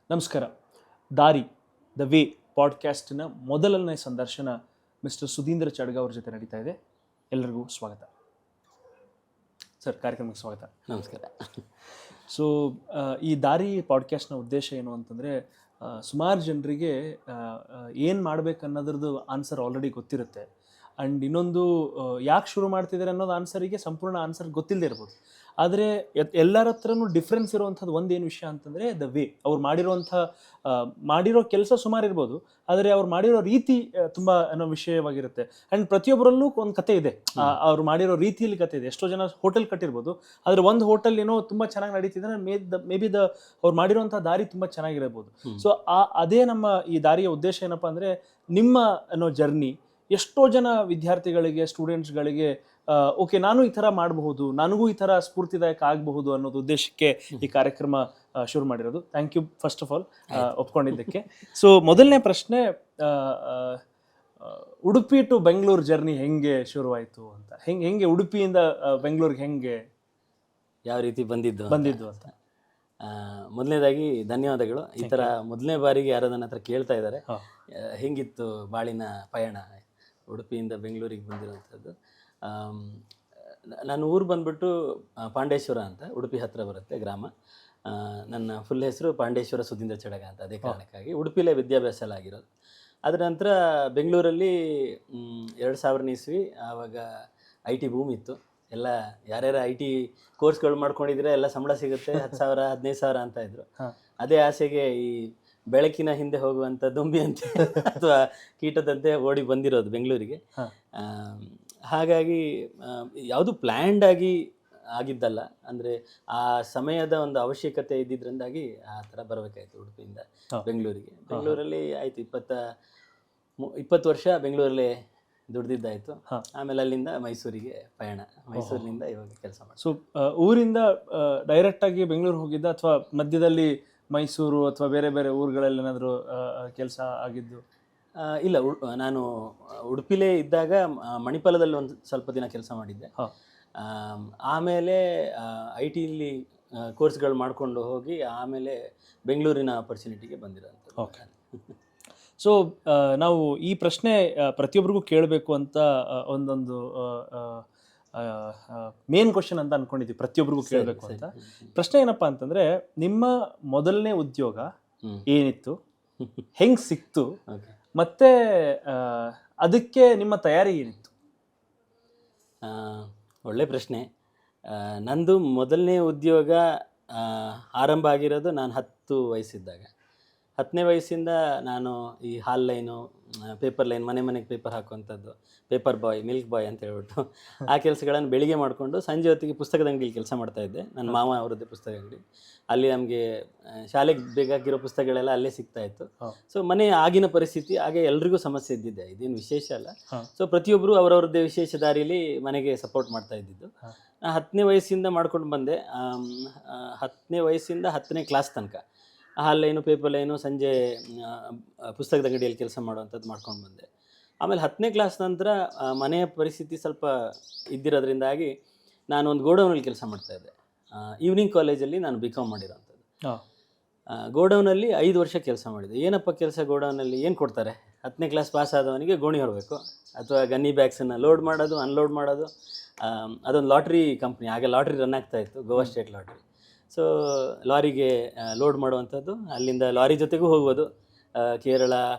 ನಮಸ್ಕಾರ. ದಾರಿ the way ಪಾಡ್ಕಾಸ್ಟ್ನ ಮೊದಲನೇ ಸಂದರ್ಶನ ಮಿಸ್ಟರ್ ಸುಧೀಂದ್ರ ಚಡ್ಗ ಅವ್ರ ಜೊತೆ ನಡೀತಾ ಇದೆ. ಎಲ್ಲರಿಗೂ ಸ್ವಾಗತ ಸರ್, ಕಾರ್ಯಕ್ರಮಕ್ಕೆ ಸ್ವಾಗತ. ನಮಸ್ಕಾರ. ಸೊ ಈ ದಾರಿ ಪಾಡ್ಕಾಸ್ಟ್ನ ಉದ್ದೇಶ ಏನು ಅಂತಂದರೆ, ಸುಮಾರು ಜನರಿಗೆ ಏನು ಮಾಡಬೇಕನ್ನೋದ್ರದ್ದು ಆನ್ಸರ್ ಆಲ್ರೆಡಿ ಗೊತ್ತಿರುತ್ತೆ. ಆ್ಯಂಡ್ ಇನ್ನೊಂದು, ಯಾಕೆ ಶುರು ಮಾಡ್ತಿದ್ದಾರೆ ಅನ್ನೋದು ಆನ್ಸರಿಗೆ ಸಂಪೂರ್ಣ ಆನ್ಸರ್ ಗೊತ್ತಿಲ್ಲದೆ ಇರ್ಬೋದು. ಆದರೆ ಎಲ್ಲರ ಹತ್ರನೂ ಡಿಫ್ರೆನ್ಸ್ ಇರುವಂಥದ್ದು ಒಂದೇನು ವಿಷಯ ಅಂತಂದರೆ ದ ವೇ. ಅವ್ರು ಮಾಡಿರೋ ಕೆಲಸ ಸುಮಾರು ಇರ್ಬೋದು, ಆದರೆ ಅವ್ರು ಮಾಡಿರೋ ರೀತಿ ತುಂಬ ಅನ್ನೋ ವಿಷಯವಾಗಿರುತ್ತೆ. ಆ್ಯಂಡ್ ಪ್ರತಿಯೊಬ್ಬರಲ್ಲೂ ಒಂದು ಕತೆ ಇದೆ, ಅವ್ರು ಮಾಡಿರೋ ರೀತಿಯಲ್ಲಿ ಕತೆ ಇದೆ. ಎಷ್ಟೋ ಜನ ಹೋಟೆಲ್ ಕಟ್ಟಿರ್ಬೋದು, ಆದರೆ ಒಂದು ಹೋಟೆಲ್ ಏನೋ ತುಂಬ ಚೆನ್ನಾಗಿ ನಡೀತಿದ್ರೆ ಮೇ ಬಿ ಅವ್ರು ಮಾಡಿರೋಂಥ ದಾರಿ ತುಂಬ ಚೆನ್ನಾಗಿರ್ಬೋದು. ಸೊ ಅದೇ ನಮ್ಮ ಈ ದಾರಿಯ ಉದ್ದೇಶ ಏನಪ್ಪ ಅಂದರೆ, ನಿಮ್ಮ ಅನ್ನೋ ಜರ್ನಿ ಎಷ್ಟೋ ಜನ ವಿದ್ಯಾರ್ಥಿಗಳಿಗೆ, ಸ್ಟೂಡೆಂಟ್ಸ್ಗಳಿಗೆ ಓಕೆ ನಾನು ಈ ಥರ ಮಾಡಬಹುದು, ನನಗೂ ಈ ಥರ ಸ್ಫೂರ್ತಿದಾಯಕ ಆಗಬಹುದು ಅನ್ನೋದು ಉದ್ದೇಶಕ್ಕೆ ಈ ಕಾರ್ಯಕ್ರಮ ಶುರು ಮಾಡಿರೋದು. Thank you first of all ಒಪ್ಕೊಂಡಿದ್ದಕ್ಕೆ. ಸೊ ಮೊದಲನೇ ಪ್ರಶ್ನೆ, ಉಡುಪಿ ಟು ಬೆಂಗಳೂರು ಜರ್ನಿ ಹೆಂಗೆ ಶುರುವಾಯಿತು ಅಂತ, ಹೆಂಗೆ ಉಡುಪಿಯಿಂದ ಬೆಂಗಳೂರಿಗೆ ಹೆಂಗೆ ಯಾವ ರೀತಿ ಬಂದಿದ್ದು ಅಂತ. ಮೊದಲನೇದಾಗಿ ಧನ್ಯವಾದಗಳು. ಈ ಥರ ಮೊದಲನೇ ಬಾರಿಗೆ ಯಾರೋ ನನ್ನ ಹತ್ರ ಕೇಳ್ತಾ ಇದ್ದಾರೆ, ಹೆಂಗಿತ್ತು ಬಾಳಿನ ಪಯಣ ಉಡುಪಿಯಿಂದ ಬೆಂಗಳೂರಿಗೆ ಬಂದಿರೋವಂಥದ್ದು. ನಾನು ಊರು ಬಂದ್ಬಿಟ್ಟು ಪಾಂಡೇಶ್ವರ ಅಂತ, ಉಡುಪಿ ಹತ್ತಿರ ಬರುತ್ತೆ ಗ್ರಾಮ. ನನ್ನ ಫುಲ್ ಹೆಸರು ಪಾಂಡೇಶ್ವರ ಸುಧೀಂದ್ರ ಚಡಗ ಅಂತ. ಅದೇ ಕಾರಣಕ್ಕಾಗಿ ಉಡುಪಿಲೇ ವಿದ್ಯಾಭ್ಯಾಸ ಎಲ್ಲ ಆಗಿರೋದು. ಅದರ ನಂತರ ಬೆಂಗಳೂರಲ್ಲಿ 2000 ಇಸ್ವಿ, ಆವಾಗ IT ಬೂಮ್ ಇತ್ತು. ಎಲ್ಲ ಯಾರ್ಯಾರು IT ಕೋರ್ಸ್ಗಳು ಮಾಡ್ಕೊಂಡಿದ್ರೆ ಎಲ್ಲ ಸಂಬಳ ಸಿಗುತ್ತೆ, 10,000 15,000 ಅಂತ ಇದ್ರು. ಅದೇ ಆಸೆಗೆ ಈ ಬೆಳಕಿನ ಹಿಂದೆ ಹೋಗುವಂಥ ದುಂಬಿ ಅಂತ ಅಥವಾ ಕೀಟದಂತೆ ಓಡಿ ಬಂದಿರೋದು ಬೆಂಗಳೂರಿಗೆ. ಹಾಗಾಗಿ ಯಾವುದು ಪ್ಲ್ಯಾಂಡ್ ಆಗಿ ಆಗಿದ್ದಲ್ಲ, ಅಂದರೆ ಆ ಸಮಯದ ಒಂದು ಅವಶ್ಯಕತೆ ಇದ್ದಿದ್ದರಿಂದಾಗಿ ಆ ಥರ ಬರಬೇಕಾಯ್ತು ಉಡುಪಿಯಿಂದ ಬೆಂಗಳೂರಿಗೆ. ಬೆಂಗಳೂರಲ್ಲಿ ಆಯಿತು 20 ವರ್ಷ ಬೆಂಗಳೂರಲ್ಲೇ ದುಡ್ದಿದ್ದಾಯಿತು. ಆಮೇಲೆ ಅಲ್ಲಿಂದ ಮೈಸೂರಿಗೆ ಪಯಣ, ಮೈಸೂರಿನಿಂದ ಇವಾಗ ಕೆಲಸ ಮಾಡಿ. ಸೊ ಊರಿಂದ ಡೈರೆಕ್ಟಾಗಿ ಬೆಂಗಳೂರು ಹೋಗಿದ್ದ, ಅಥವಾ ಮಧ್ಯದಲ್ಲಿ ಮೈಸೂರು ಅಥವಾ ಬೇರೆ ಬೇರೆ ಊರುಗಳಲ್ಲಿ ಏನಾದರೂ ಕೆಲಸ ಆಗಿದ್ದು? ಇಲ್ಲ, ನಾನು ಉಡುಪಿಲೇ ಇದ್ದಾಗ ಮಣಿಪಾಲದಲ್ಲಿ ಒಂದು ಸ್ವಲ್ಪ ದಿನ ಕೆಲಸ ಮಾಡಿದ್ದೆ. ಆಮೇಲೆ IT ಕೋರ್ಸ್ಗಳು ಮಾಡಿಕೊಂಡು ಹೋಗಿ ಆಮೇಲೆ ಬೆಂಗಳೂರಿನ ಆಪರ್ಚುನಿಟಿಗೆ ಬಂದಿರೋಂಥದ್ದು. ಓಕೆ. ಸೊ ನಾವು ಈ ಪ್ರಶ್ನೆ ಪ್ರತಿಯೊಬ್ಬರಿಗೂ ಕೇಳಬೇಕು ಅಂತ ಒಂದೊಂದು ಮೇನ್ ಕ್ವಶನ್ ಅಂತ ಅನ್ಕೊಂಡಿದ್ವಿ, ಪ್ರತಿಯೊಬ್ಬರಿಗೂ ಕೇಳಬೇಕು ಅಂತ. ಪ್ರಶ್ನೆ ಏನಪ್ಪ ಅಂತಂದರೆ, ನಿಮ್ಮ ಮೊದಲನೇ ಉದ್ಯೋಗ ಏನಿತ್ತು, ಹೆಂಗೆ ಸಿಕ್ತು, ಮತ್ತು ಅದಕ್ಕೆ ನಿಮ್ಮ ತಯಾರಿ ಏನಿತ್ತು? ಒಳ್ಳೆ ಪ್ರಶ್ನೆ. ನಂದು ಮೊದಲನೇ ಉದ್ಯೋಗ ಆರಂಭ ಆಗಿರೋದು ನಾನು 10 ವಯಸ್ಸಿದ್ದಾಗ. 10ನೇ ವಯಸ್ಸಿಂದ ನಾನು ಈ ಹಾಲ್ ಲೈನು, ಪೇಪರ್ ಲೈನ್, ಮನೆಗೆ ಪೇಪರ್ ಹಾಕುವಂಥದ್ದು, ಪೇಪರ್ ಬಾಯ್, ಮಿಲ್ಕ್ ಬಾಯ್ ಅಂತ ಹೇಳ್ಬಿಟ್ಟು ಆ ಕೆಲಸಗಳನ್ನು ಬೆಳಿಗ್ಗೆ ಮಾಡಿಕೊಂಡು ಸಂಜೆ ಹೊತ್ತಿಗೆ ಪುಸ್ತಕದ ಅಂಗಡಿಲಿ ಕೆಲಸ ಮಾಡ್ತಾಯಿದ್ದೆ. ನನ್ನ ಮಾವ ಅವರದ್ದೇ ಪುಸ್ತಕ ಅಂಗಡಿ. ಅಲ್ಲಿ ನಮಗೆ ಶಾಲೆಗೆ ಬೇಕಾಗಿರೋ ಪುಸ್ತಕಗಳೆಲ್ಲ ಅಲ್ಲೇ ಸಿಗ್ತಾಯಿತ್ತು. ಸೊ ಆಗಿನ ಪರಿಸ್ಥಿತಿ, ಹಾಗೆ ಎಲ್ರಿಗೂ ಸಮಸ್ಯೆ ಇದ್ದಿದ್ದೆ, ಇದೇನು ವಿಶೇಷ ಅಲ್ಲ. ಸೊ ಪ್ರತಿಯೊಬ್ಬರು ಅವರವ್ರದ್ದೇ ವಿಶೇಷ ದಾರಿಯಲ್ಲಿ ಮನೆಗೆ ಸಪೋರ್ಟ್ ಮಾಡ್ತಾ ಇದ್ದಿದ್ದು. ನಾನು 10ನೇ ವಯಸ್ಸಿಂದ ಮಾಡ್ಕೊಂಡು ಬಂದೆ. 10ನೇ ವಯಸ್ಸಿಂದ 10ನೇ ಕ್ಲಾಸ್ ತನಕ ಹಾಲ್ ಲೈನು, ಪೇಪರ್ ಲೈನು, ಸಂಜೆ ಪುಸ್ತಕದ ಅಂಗಡಿಯಲ್ಲಿ ಕೆಲಸ ಮಾಡುವಂಥದ್ದು ಮಾಡ್ಕೊಂಡು ಬಂದೆ. ಆಮೇಲೆ 10ನೇ ಕ್ಲಾಸ್ ನಂತರ ಮನೆಯ ಪರಿಸ್ಥಿತಿ ಸ್ವಲ್ಪ ಇದ್ದಿರೋದ್ರಿಂದಾಗಿ ನಾನು ಒಂದು ಗೋಡೌನಲ್ಲಿ ಕೆಲಸ ಮಾಡ್ತಾಯಿದ್ದೆ. ಈವ್ನಿಂಗ್ ಕಾಲೇಜಲ್ಲಿ ನಾನು BCom ಮಾಡಿರೋಂಥದ್ದು. ಗೋಡೌನಲ್ಲಿ 5 ವರ್ಷ ಕೆಲಸ ಮಾಡಿದೆ. ಏನಪ್ಪ ಕೆಲಸ ಗೋಡೌನಲ್ಲಿ, ಏನು ಕೊಡ್ತಾರೆ? 10ನೇ ಕ್ಲಾಸ್ ಪಾಸ್ ಆದವನಿಗೆ ಗೋಣಿ ಹೊರಬೇಕು, ಅಥವಾ ಗನ್ನಿ ಬ್ಯಾಗ್ಸನ್ನು ಲೋಡ್ ಮಾಡೋದು, ಅನ್ಲೋಡ್ ಮಾಡೋದು. ಅದೊಂದು ಲಾಟ್ರಿ ಕಂಪ್ನಿ, ಆಗ ಲಾಟ್ರಿ ರನ್ ಆಗ್ತಾಯಿತ್ತು, ಗೋವಾ ಸ್ಟೇಟ್ ಲಾಟ್ರಿ. ಸೊ ಲಾರಿಗೆ ಲೋಡ್ ಮಾಡುವಂಥದ್ದು, ಅಲ್ಲಿಂದ ಲಾರಿ ಜೊತೆಗೂ ಹೋಗ್ಬೋದು ಕೇರಳ,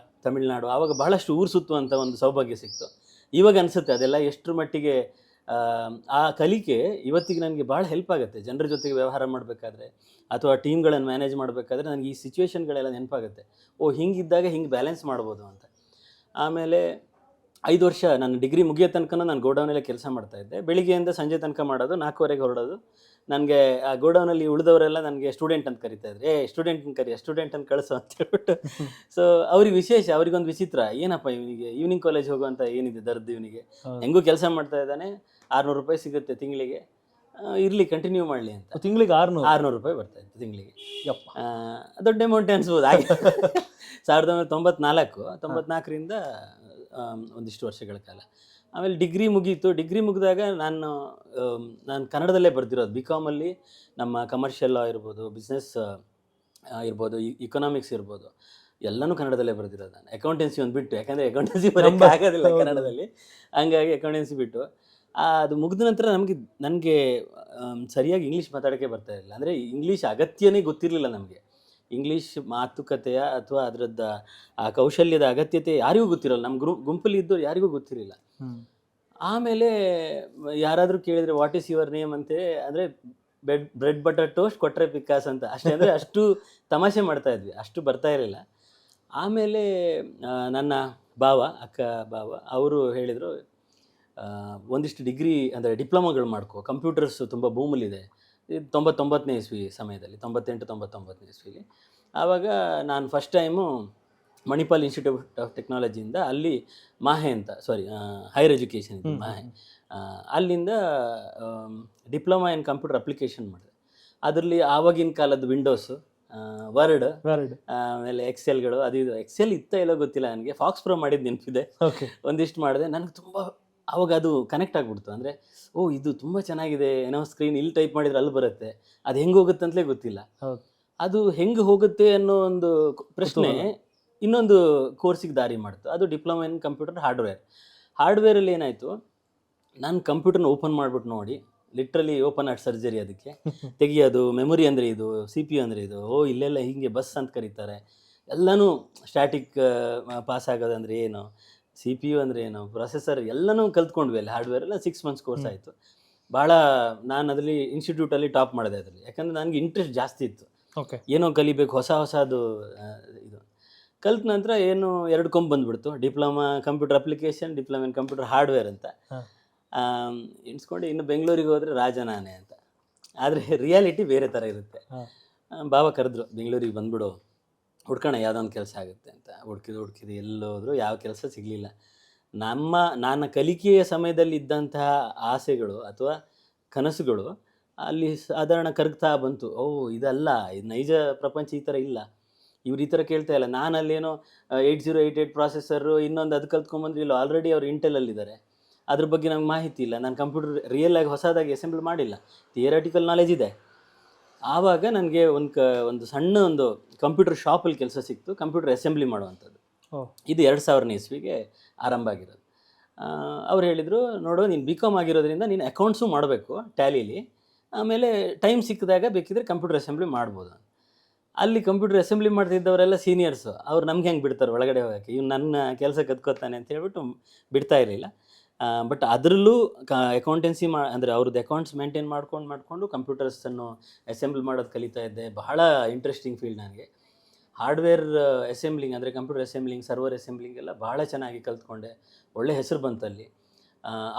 ತಮಿಳುನಾಡು. ಆವಾಗ ಬಹಳಷ್ಟು ಊರು ಸುತ್ತುವಂಥ ಒಂದು ಸೌಭಾಗ್ಯ ಸಿಕ್ತು. ಇವಾಗ ಅನಿಸುತ್ತೆ ಅದೆಲ್ಲ ಎಷ್ಟರ ಮಟ್ಟಿಗೆ ಆ ಕಲಿಕೆ ಇವತ್ತಿಗೆ ನನಗೆ ಭಾಳ ಹೆಲ್ಪ್ ಆಗುತ್ತೆ. ಜನರ ಜೊತೆಗೆ ವ್ಯವಹಾರ ಮಾಡಬೇಕಾದ್ರೆ ಅಥವಾ ಟೀಮ್ಗಳನ್ನು ಮ್ಯಾನೇಜ್ ಮಾಡಬೇಕಾದ್ರೆ ನನಗೆ ಈ ಸಿಚುವೇಶನ್ಗಳೆಲ್ಲ ನೆನಪಾಗುತ್ತೆ. ಹಿಂಗಿದ್ದಾಗ ಹಿಂಗೆ ಬ್ಯಾಲೆನ್ಸ್ ಮಾಡ್ಬೋದು ಅಂತ. ಆಮೇಲೆ 5 ವರ್ಷ ನಾನು ಡಿಗ್ರಿ ಮುಗಿಯೋ ತನಕ ನಾನು ಗೋಡೌನಲ್ಲೇ ಕೆಲಸ ಮಾಡ್ತಾಯಿದ್ದೆ. ಬೆಳಿಗ್ಗೆಯಿಂದ ಸಂಜೆ ತನಕ ಮಾಡೋದು, 4:15ಗೆ ಹೊರಡೋದು. ನನಗೆ ಆ ಗೋಡೌನಲ್ಲಿ ಉಳಿದವರೆಲ್ಲ ನನಗೆ ಸ್ಟೂಡೆಂಟ್ ಅಂತ ಕರಿತಾಯಿದ್ರು. ಸ್ಟೂಡೆಂಟ್ ಅಂತ ಕಳಿಸು ಅಂತ ಹೇಳ್ಬಿಟ್ಟು. ಸೊ ಅವ್ರಿಗೆ ವಿಶೇಷ, ಅವ್ರಿಗೊಂದು ವಿಚಿತ್ರ, ಏನಪ್ಪ ಇವನಿಗೆ ಈವ್ನಿಂಗ್ ಕಾಲೇಜ್ ಹೋಗುವಂಥ ಏನಿದೆ ದರ್ದು, ಇವನಿಗೆ ಹೆಂಗೂ ಕೆಲಸ ಮಾಡ್ತಾ ಇದ್ದಾನೆ, 600 ರೂಪಾಯಿ ಸಿಗುತ್ತೆ ತಿಂಗಳಿಗೆ, ಇರಲಿ ಕಂಟಿನ್ಯೂ ಮಾಡಲಿ ಅಂತ. ತಿಂಗಳಿಗೆ 600 ರೂಪಾಯಿ ಬರ್ತಾಯಿತ್ತು ತಿಂಗಳಿಗೆ. ದೊಡ್ಡ ಅಮೌಂಟ್ ಅನಿಸ್ಬೋದು. ಹಾಗೆ 1994ರಿಂದ ಒಂದಿಷ್ಟು ವರ್ಷಗಳ ಕಾಲ. ಆಮೇಲೆ ಡಿಗ್ರಿ ಮುಗೀತು. ಡಿಗ್ರಿ ಮುಗಿದಾಗ ನಾನು ಕನ್ನಡದಲ್ಲೇ ಬರ್ದಿರೋದು. BComಲ್ಲಿ ನಮ್ಮ ಕಮರ್ಷಿಯಲ್ ಲಾ ಇರ್ಬೋದು, ಬಿಸ್ನೆಸ್ ಇರ್ಬೋದು, ಇಕನಾಮಿಕ್ಸ್ ಇರ್ಬೋದು, ಎಲ್ಲನೂ ಕನ್ನಡದಲ್ಲೇ ಬರೆದಿರೋದು ನಾನು. ಅಕೌಂಟೆನ್ಸಿ ಒಂದು ಬಿಟ್ಟು, ಯಾಕಂದರೆ ಅಕೌಂಟೆನ್ಸಿ ಬರೋಕ್ಕೆ ಆಗೋದಿಲ್ಲ ಕನ್ನಡದಲ್ಲಿ, ಹಂಗಾಗಿ ಅಕೌಂಟೆನ್ಸಿ ಬಿಟ್ಟು ಅದು ಮುಗಿದ ನಂತರ ನನಗೆ ಸರಿಯಾಗಿ ಇಂಗ್ಲೀಷ್ ಮಾತಾಡೋಕ್ಕೆ ಬರ್ತಾ ಇರಲಿಲ್ಲ. ಅಂದರೆ ಇಂಗ್ಲೀಷ್ ಅಗತ್ಯನೇ ಗೊತ್ತಿರಲಿಲ್ಲ ನಮಗೆ. ಇಂಗ್ಲೀಷ್ ಮಾತುಕತೆಯ ಅಥವಾ ಅದರದ್ದು ಆ ಕೌಶಲ್ಯದ ಅಗತ್ಯತೆ ಯಾರಿಗೂ ಗೊತ್ತಿರಲ್ಲ, ನಮ್ಮ ಗುಂಪಲ್ಲಿ ಇದ್ದವ್ರು ಯಾರಿಗೂ ಗೊತ್ತಿರಲಿಲ್ಲ. ಆಮೇಲೆ ಯಾರಾದರೂ ಕೇಳಿದರೆ ವಾಟ್ ಈಸ್ ಯುವರ್ ನೇಮ್ ಅಂತೆ, ಅಂದರೆ ಬ್ರೆಡ್ ಬಟರ್ ಟೋಸ್ಟ್ ಕೊಟ್ಟರೆ ಪಿಕ್ಕಾಸ್ ಅಂತ ಅಷ್ಟೇ. ಅಂದರೆ ಅಷ್ಟು ತಮಾಷೆ ಮಾಡ್ತಾ ಇದ್ವಿ, ಅಷ್ಟು ಬರ್ತಾ ಇರಲಿಲ್ಲ. ಆಮೇಲೆ ನನ್ನ ಅಕ್ಕ ಬಾವ ಅವರು ಹೇಳಿದರು, ಒಂದಿಷ್ಟು ಡಿಗ್ರಿ ಅಂದರೆ ಡಿಪ್ಲೊಮಾಗಳು ಮಾಡ್ಕೋ, ಕಂಪ್ಯೂಟರ್ಸ್ ತುಂಬ ಬೂಮಲ್ಲಿದೆ. ಇದು 99ನೇ ಇಸ್ವಿ ಸಮಯದಲ್ಲಿ, 98-99ನೇ ಇಸ್ವಿಲಿ. ಆವಾಗ ನಾನು first time Manipal institute of ಟೆಕ್ನಾಲಜಿಯಿಂದ ಅಲ್ಲಿ ಮಾಹೆ ಅಂತ, ಹೈಯರ್ ಎಜುಕೇಷನ್ ಇತ್ತು ಮಾಹೆ, ಅಲ್ಲಿಂದ ಡಿಪ್ಲೊಮಾ ಇನ್ ಕಂಪ್ಯೂಟರ್ ಅಪ್ಲಿಕೇಶನ್ ಮಾಡಿದೆ. ಅದರಲ್ಲಿ ಆವಾಗಿನ ಕಾಲದ ವಿಂಡೋಸು, ವರ್ಡ್, ಆಮೇಲೆ ಎಕ್ಸೆಲ್ಗಳು, ಅದು ಇದು ಎಕ್ಸೆಲ್ ಇತ್ತ ಎಲ್ಲೋ ಗೊತ್ತಿಲ್ಲ ನನಗೆ, ಫಾಕ್ಸ್ ಪ್ರೋ ಮಾಡಿದ್ದು ನೆನಪಿದೆ, ಒಂದಿಷ್ಟು ಮಾಡಿದೆ. ನನಗೆ ತುಂಬ ಆವಾಗ ಅದು ಕನೆಕ್ಟ್ ಆಗಿಬಿಡ್ತು. ಅಂದರೆ ಇದು ತುಂಬ ಚೆನ್ನಾಗಿದೆ, ಏನೋ ಸ್ಕ್ರೀನ್ ಇಲ್ಲಿ ಟೈಪ್ ಮಾಡಿದ್ರೆ ಅಲ್ಲಿ ಬರುತ್ತೆ, ಅದು ಹೆಂಗೆ ಹೋಗುತ್ತೆ ಅಂತಲೇ ಗೊತ್ತಿಲ್ಲ. ಅದು ಹೆಂಗೆ ಹೋಗುತ್ತೆ ಅನ್ನೋ ಒಂದು ಪ್ರಶ್ನೆ ಇನ್ನೊಂದು ಕೋರ್ಸಿಗೆ ದಾರಿ ಮಾಡ್ತು. ಅದು ಡಿಪ್ಲೊಮಾ ಇನ್ ಕಂಪ್ಯೂಟರ್ ಹಾರ್ಡ್ವೇರಲ್ಲಿ ಏನಾಯಿತು, ನಾನು ಕಂಪ್ಯೂಟರ್ನ ಓಪನ್ ಮಾಡಿಬಿಟ್ಟು ನೋಡಿ, ಲಿಟ್ರಲಿ ಓಪನ್ ಆರ್ಟ್ ಸರ್ಜರಿ, ಅದಕ್ಕೆ ತೆಗಿಯೋದು, ಮೆಮೊರಿ ಅಂದರೆ ಇದು, CPU ಅಂದರೆ ಇದು, ಇಲ್ಲೆಲ್ಲ ಹೀಗೆ ಬಸ್ ಅಂತ ಕರೀತಾರೆ, ಎಲ್ಲನೂ ಸ್ಟ್ಯಾಟಿಕ್ ಪಾಸ್ ಆಗೋದಂದರೆ ಏನು, CPU ಅಂದರೆ ಏನು, ಪ್ರೊಸೆಸರ್ ಎಲ್ಲನೂ ಕಲ್ತ್ಕೊಂಡ್ವಿ ಅಲ್ಲಿ. ಹಾರ್ಡ್ವೇರೆಲ್ಲ 6 months ಕೋರ್ಸ್ ಆಯಿತು. ಭಾಳ ನಾನು ಅದರಲ್ಲಿ ಇನ್ಸ್ಟಿಟ್ಯೂಟಲ್ಲಿ ಟಾಪ್ ಮಾಡಿದೆ ಅದರಲ್ಲಿ, ಯಾಕಂದರೆ ನನಗೆ ಇಂಟ್ರೆಸ್ಟ್ ಜಾಸ್ತಿ ಇತ್ತು. ಏನೋ ಕಲಿಬೇಕು, ಹೊಸದು ಇದು ಕಲ್ತ ನಂತರ ಏನು 2 ಕೊಂಬು ಬಂದುಬಿಡ್ತು, diploma computer application, diploma in computer hardware ಅಂತ ಎಣಿಸ್ಕೊಂಡು ಇನ್ನು ಬೆಂಗಳೂರಿಗೆ ಹೋದರೆ ರಾಜನಾನೆ ಅಂತ. ಆದರೆ ರಿಯಾಲಿಟಿ ಬೇರೆ ಥರ ಇರುತ್ತೆ. ಬಾವ ಕರೆದ್ರು, ಬೆಂಗಳೂರಿಗೆ ಬಂದುಬಿಡು, ಹುಡ್ಕೋಣ ಯಾವುದೊಂದು ಕೆಲಸ ಆಗುತ್ತೆ ಅಂತ. ಹುಡುಕಿದ್ದು ಎಲ್ಲೋದ್ರು ಯಾವ ಕೆಲಸ ಸಿಗಲಿಲ್ಲ. ನನ್ನ ಕಲಿಕೆಯ ಸಮಯದಲ್ಲಿ ಇದ್ದಂತಹ ಆಸೆಗಳು ಅಥವಾ ಕನಸುಗಳು ಅಲ್ಲಿ ಸಾಧಾರಣ ಕರಗ್ತಾ ಬಂತು. ಇದಲ್ಲ, ಇದು ನೈಜ ಪ್ರಪಂಚ ಈ ಥರ ಇಲ್ಲ, ಇವ್ರು ಈ ಥರ ಕೇಳ್ತಾ ಇಲ್ಲ. ನಾನು ಅಲ್ಲೇನೋ 8088 ಪ್ರಾಸೆಸರು ಇನ್ನೊಂದು ಅದು ಕಲ್ತ್ಕೊಂಬಂದ್ರೆ ಇಲ್ಲ, ಆಲ್ರೆಡಿ ಅವ್ರು ಇಂಟೆಲಲ್ಲಿದ್ದಾರೆ, ಅದ್ರ ಬಗ್ಗೆ ನಂಗೆ ಮಾಹಿತಿ ಇಲ್ಲ. ನಾನು ಕಂಪ್ಯೂಟರ್ ರಿಯಲಾಗಿ ಹೊಸದಾಗಿ ಅಸೆಂಬಲ್ ಮಾಡಿಲ್ಲ, ಥಿಯರಿಟಿಕಲ್ ನಾಲೆಜ್ ಇದೆ. ಆವಾಗ ನನಗೆ ಒಂದು ಸಣ್ಣ ಒಂದು ಕಂಪ್ಯೂಟರ್ ಶಾಪಲ್ಲಿ ಕೆಲಸ ಸಿಕ್ತು, ಕಂಪ್ಯೂಟರ್ ಅಸೆಂಬ್ಲಿ ಮಾಡುವಂಥದ್ದು. ಇದು 2000ನೇ ಇಸ್ವಿಗೆ ಆರಂಭ ಆಗಿರೋದು. ಅವ್ರು ಹೇಳಿದರು, ನೋಡು ನೀನು BCom ಆಗಿರೋದ್ರಿಂದ ನೀನು ಅಕೌಂಟ್ಸು ಮಾಡಬೇಕು ಟ್ಯಾಲಿಲಿ, ಆಮೇಲೆ ಟೈಮ್ ಸಿಕ್ಕಿದಾಗ ಬೇಕಿದ್ರೆ ಕಂಪ್ಯೂಟರ್ ಅಸೆಂಬ್ಲಿ ಮಾಡ್ಬೋದು. ಅಲ್ಲಿ ಕಂಪ್ಯೂಟರ್ ಅಸೆಂಬ್ಲಿ ಮಾಡ್ತಿದ್ದವರೆಲ್ಲ ಸೀನಿಯರ್ಸು, ಅವ್ರು ನಮ್ಗೆ ಹೆಂಗೆ ಬಿಡ್ತಾರೆ ಒಳಗಡೆ ಹೋಗೋಕ್ಕೆ, ಇವ್ನು ನನ್ನ ಕೆಲಸ ಕತ್ಕೋತಾನೆ ಅಂತ ಹೇಳ್ಬಿಟ್ಟು ಬಿಡ್ತಾ ಇರಲಿಲ್ಲ. ಬಟ್ ಅದರಲ್ಲೂ ಅಕೌಂಟೆನ್ಸಿ ಅಂದರೆ ಅವ್ರದ್ದು ಅಕೌಂಟ್ಸ್ ಮೇಂಟೈನ್ ಮಾಡಿಕೊಂಡು ಕಂಪ್ಯೂಟರ್ಸನ್ನು ಅಸೆಂಬಲ್ ಮಾಡೋದು ಕಲಿತಾ ಇದ್ದೆ. ಬಹಳ ಇಂಟ್ರೆಸ್ಟಿಂಗ್ ಫೀಲ್ಡ್ ನನಗೆ. ಹಾರ್ಡ್ವೇರ್ ಅಸೆಂಬ್ಲಿಂಗ್ ಅಂದರೆ ಕಂಪ್ಯೂಟರ್ ಅಸೆಂಬ್ಲಿಂಗ್, ಸರ್ವರ್ ಅಸೆಂಬ್ಲಿಂಗ್ ಎಲ್ಲ ಭಾಳ ಚೆನ್ನಾಗಿ ಕಲ್ತ್ಕೊಂಡೆ. ಒಳ್ಳೆ ಹೆಸರು ಬಂತಲ್ಲಿ.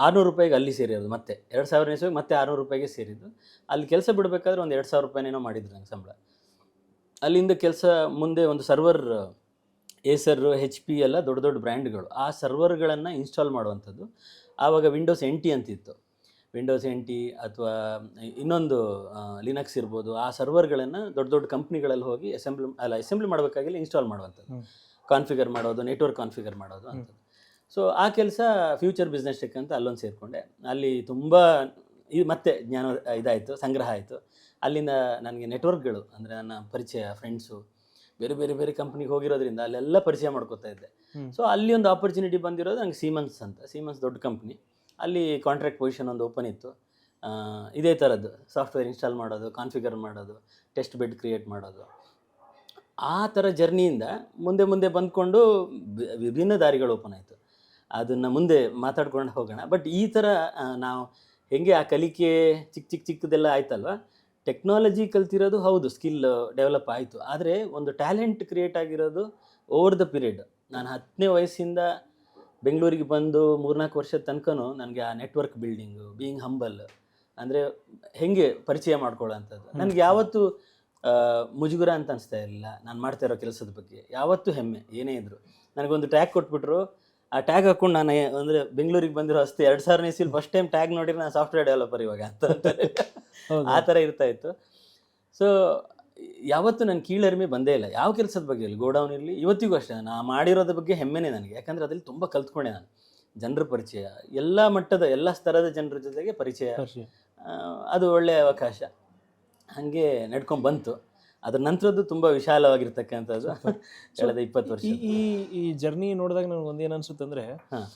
600 ರೂಪಾಯಿಗೆ ಅಲ್ಲಿ ಸೇರಿರೋದು, ಮತ್ತೆ 2000ನೇ ಇಸ್ವಿಗೆ ಮತ್ತೆ 600 ರೂಪಾಯಿಗೆ ಸೇರಿದ್ದು. ಅಲ್ಲಿ ಕೆಲಸ ಬಿಡಬೇಕಾದ್ರೆ ಒಂದು 2000 ರೂಪಾಯಿನೇನೋ ಮಾಡಿದ್ರು ನಂಗೆ ಸಂಬಳ. ಅಲ್ಲಿಂದ ಕೆಲಸ ಮುಂದೆ ಒಂದು ಸರ್ವರ್, ಏಸರ್, HP ಎಲ್ಲ ದೊಡ್ಡ ದೊಡ್ಡ ಬ್ರ್ಯಾಂಡ್ಗಳು, ಆ ಸರ್ವರ್ಗಳನ್ನು ಇನ್ಸ್ಟಾಲ್ ಮಾಡುವಂಥದ್ದು. ಆವಾಗ ವಿಂಡೋಸ್ NT ಅಂತಿತ್ತು, ವಿಂಡೋಸ್ NT ಅಥವಾ ಇನ್ನೊಂದು ಲಿನಕ್ಸ್ ಇರ್ಬೋದು. ಆ ಸರ್ವರ್ಗಳನ್ನು ದೊಡ್ಡ ದೊಡ್ಡ ಕಂಪ್ನಿಗಳಲ್ಲಿ ಹೋಗಿ ಅಸೆಂಬ್ಲಿ ಮಾಡಬೇಕಾಗಿಲ್ಲ, ಇನ್ಸ್ಟಾಲ್ ಮಾಡುವಂಥದ್ದು, ಕಾನ್ಫಿಗರ್ ಮಾಡೋದು, ನೆಟ್ವರ್ಕ್ ಕಾನ್ಫಿಗರ್ ಮಾಡೋದು ಅಂಥದ್ದು. ಸೊ ಆ ಕೆಲಸ ಫ್ಯೂಚರ್ ಬಿಸ್ನೆಸ್ ಟೆಕ್ ಅಂತ ಅಲ್ಲೊಂದು ಸೇರಿಕೊಂಡೆ. ಅಲ್ಲಿ ತುಂಬ ಮತ್ತೆ ಜ್ಞಾನ ಇದಾಯಿತು, ಸಂಗ್ರಹ ಆಯಿತು. ಅಲ್ಲಿಂದ ನನಗೆ ನೆಟ್ವರ್ಕ್ಗಳು ಅಂದರೆ ನನ್ನ ಪರಿಚಯ, ಫ್ರೆಂಡ್ಸು ಬೇರೆ ಬೇರೆ ಬೇರೆ ಕಂಪ್ನಿಗೆ ಹೋಗಿರೋದ್ರಿಂದ ಅಲ್ಲೆಲ್ಲ ಪರಿಚಯ ಮಾಡ್ಕೋತಾ ಇದ್ದೆ. ಸೊ ಅಲ್ಲಿ ಒಂದು ಆಪರ್ಚುನಿಟಿ ಬಂದಿರೋದು ನಂಗೆ ಸೀಮನ್ಸ್ ದೊಡ್ಡ ಕಂಪ್ನಿ. ಅಲ್ಲಿ ಕಾಂಟ್ರಾಕ್ಟ್ ಪೊಸಿಷನ್ ಒಂದು ಓಪನ್ ಇತ್ತು. ಇದೇ ಥರದ್ದು ಸಾಫ್ಟ್ವೇರ್ ಇನ್ಸ್ಟಾಲ್ ಮಾಡೋದು, ಕಾನ್ಫಿಗರ್ ಮಾಡೋದು, ಟೆಸ್ಟ್ ಬೆಡ್ ಕ್ರಿಯೇಟ್ ಮಾಡೋದು. ಆ ಥರ ಜರ್ನಿಯಿಂದ ಮುಂದೆ ಬಂದ್ಕೊಂಡು ವಿಭಿನ್ನ ದಾರಿಗಳು ಓಪನ್ ಆಯಿತು. ಅದನ್ನು ಮುಂದೆ ಮಾತಾಡ್ಕೊಂಡು ಹೋಗೋಣ. ಬಟ್ ಈ ಥರ ನಾವು ಹೆಂಗೆ ಆ ಕಲಿಕೆ ಚಿಕ್ಕದೆಲ್ಲ ಆಯ್ತಲ್ವ, ಟೆಕ್ನಾಲಜಿ ಕಲ್ತಿರೋದು ಹೌದು, ಸ್ಕಿಲ್ ಡೆವಲಪ್ ಆಯಿತು. ಆದರೆ ಒಂದು ಟ್ಯಾಲೆಂಟ್ ಕ್ರಿಯೇಟ್ ಆಗಿರೋದು ಓವರ್ ದ ಪೀರಿಯಡ್. ನಾನು 10ನೇ ವಯಸ್ಸಿಂದ ಬೆಂಗಳೂರಿಗೆ ಬಂದು 3-4 ವರ್ಷದ ತನಕನೂ ನನಗೆ ಆ ನೆಟ್ವರ್ಕ್ ಬಿಲ್ಡಿಂಗು, ಬೀಯಿಂಗ್ ಹಂಬಲ್, ಅಂದರೆ ಹೆಂಗೆ ಪರಿಚಯ ಮಾಡ್ಕೊಳ್ಳೋಂಥದ್ದು ನನಗೆ ಯಾವತ್ತೂ ಮುಜುಗರ ಅಂತ ಅನಿಸ್ತಾ ಇರಲಿಲ್ಲ. ನಾನು ಮಾಡ್ತಾ ಇರೋ ಕೆಲಸದ ಬಗ್ಗೆ ಯಾವತ್ತೂ ಹೆಮ್ಮೆ. ಏನೇ ಇದ್ದರು ನನಗೊಂದು ಟ್ಯಾಗ್ ಕೊಟ್ಬಿಟ್ರು, ಆ ಟ್ಯಾಗ್ ಹಾಕ್ಕೊಂಡು ನಾನು ಅಂದರೆ ಬೆಂಗಳೂರಿಗೆ ಬಂದಿರೋ ಅಷ್ಟೇ 2000ನೇ ಇಸ್ವಿಲಿ ಫಸ್ಟ್ ಟೈಮ್ ಟ್ಯಾಗ್ ನೋಡಿದ್ರೆ ನಾನು ಸಾಫ್ಟ್ವೇರ್ ಡೆವಲಪರ್ ಇವಾಗ ಅಂತ ಆ ಥರ ಇರ್ತಾಯಿತ್ತು. ಸೊ ಯಾವತ್ತೂ ನನ್ನ ಕೀಳರಿಮೆ ಬಂದೇ ಇಲ್ಲ ಯಾವ ಕೆಲಸದ ಬಗ್ಗೆ ಇರಲಿ, ಗೋಡೌನ್ ಇರಲಿ. ಇವತ್ತಿಗೂ ಅಷ್ಟೇ ನಾನು ಮಾಡಿರೋದ್ರ ಬಗ್ಗೆ ಹೆಮ್ಮೆನೇ ನನಗೆ, ಯಾಕಂದರೆ ಅದರಲ್ಲಿ ತುಂಬ ಕಲ್ತ್ಕೊಂಡೆ ನಾನು. ಜನರ ಪರಿಚಯ, ಎಲ್ಲ ಮಟ್ಟದ ಎಲ್ಲ ಸ್ತರದ ಜನರ ಜೊತೆಗೆ ಪರಿಚಯ, ಅದು ಒಳ್ಳೆಯ ಅವಕಾಶ. ಹಾಗೆ ನಡ್ಕೊಂಡು ಬಂತು. ಅದ್ರ ನಂತರದ್ದು ತುಂಬ ವಿಶಾಲವಾಗಿರ್ತಕ್ಕಂಥದ್ದು ಕಳೆದ 20 ವರ್ಷ. ಈ ಈ ಜರ್ನಿ ನೋಡಿದಾಗ ನನಗೆ ಒಂದೇನು ಅನ್ಸುತ್ತೆ ಅಂದರೆ, ಹಾಂ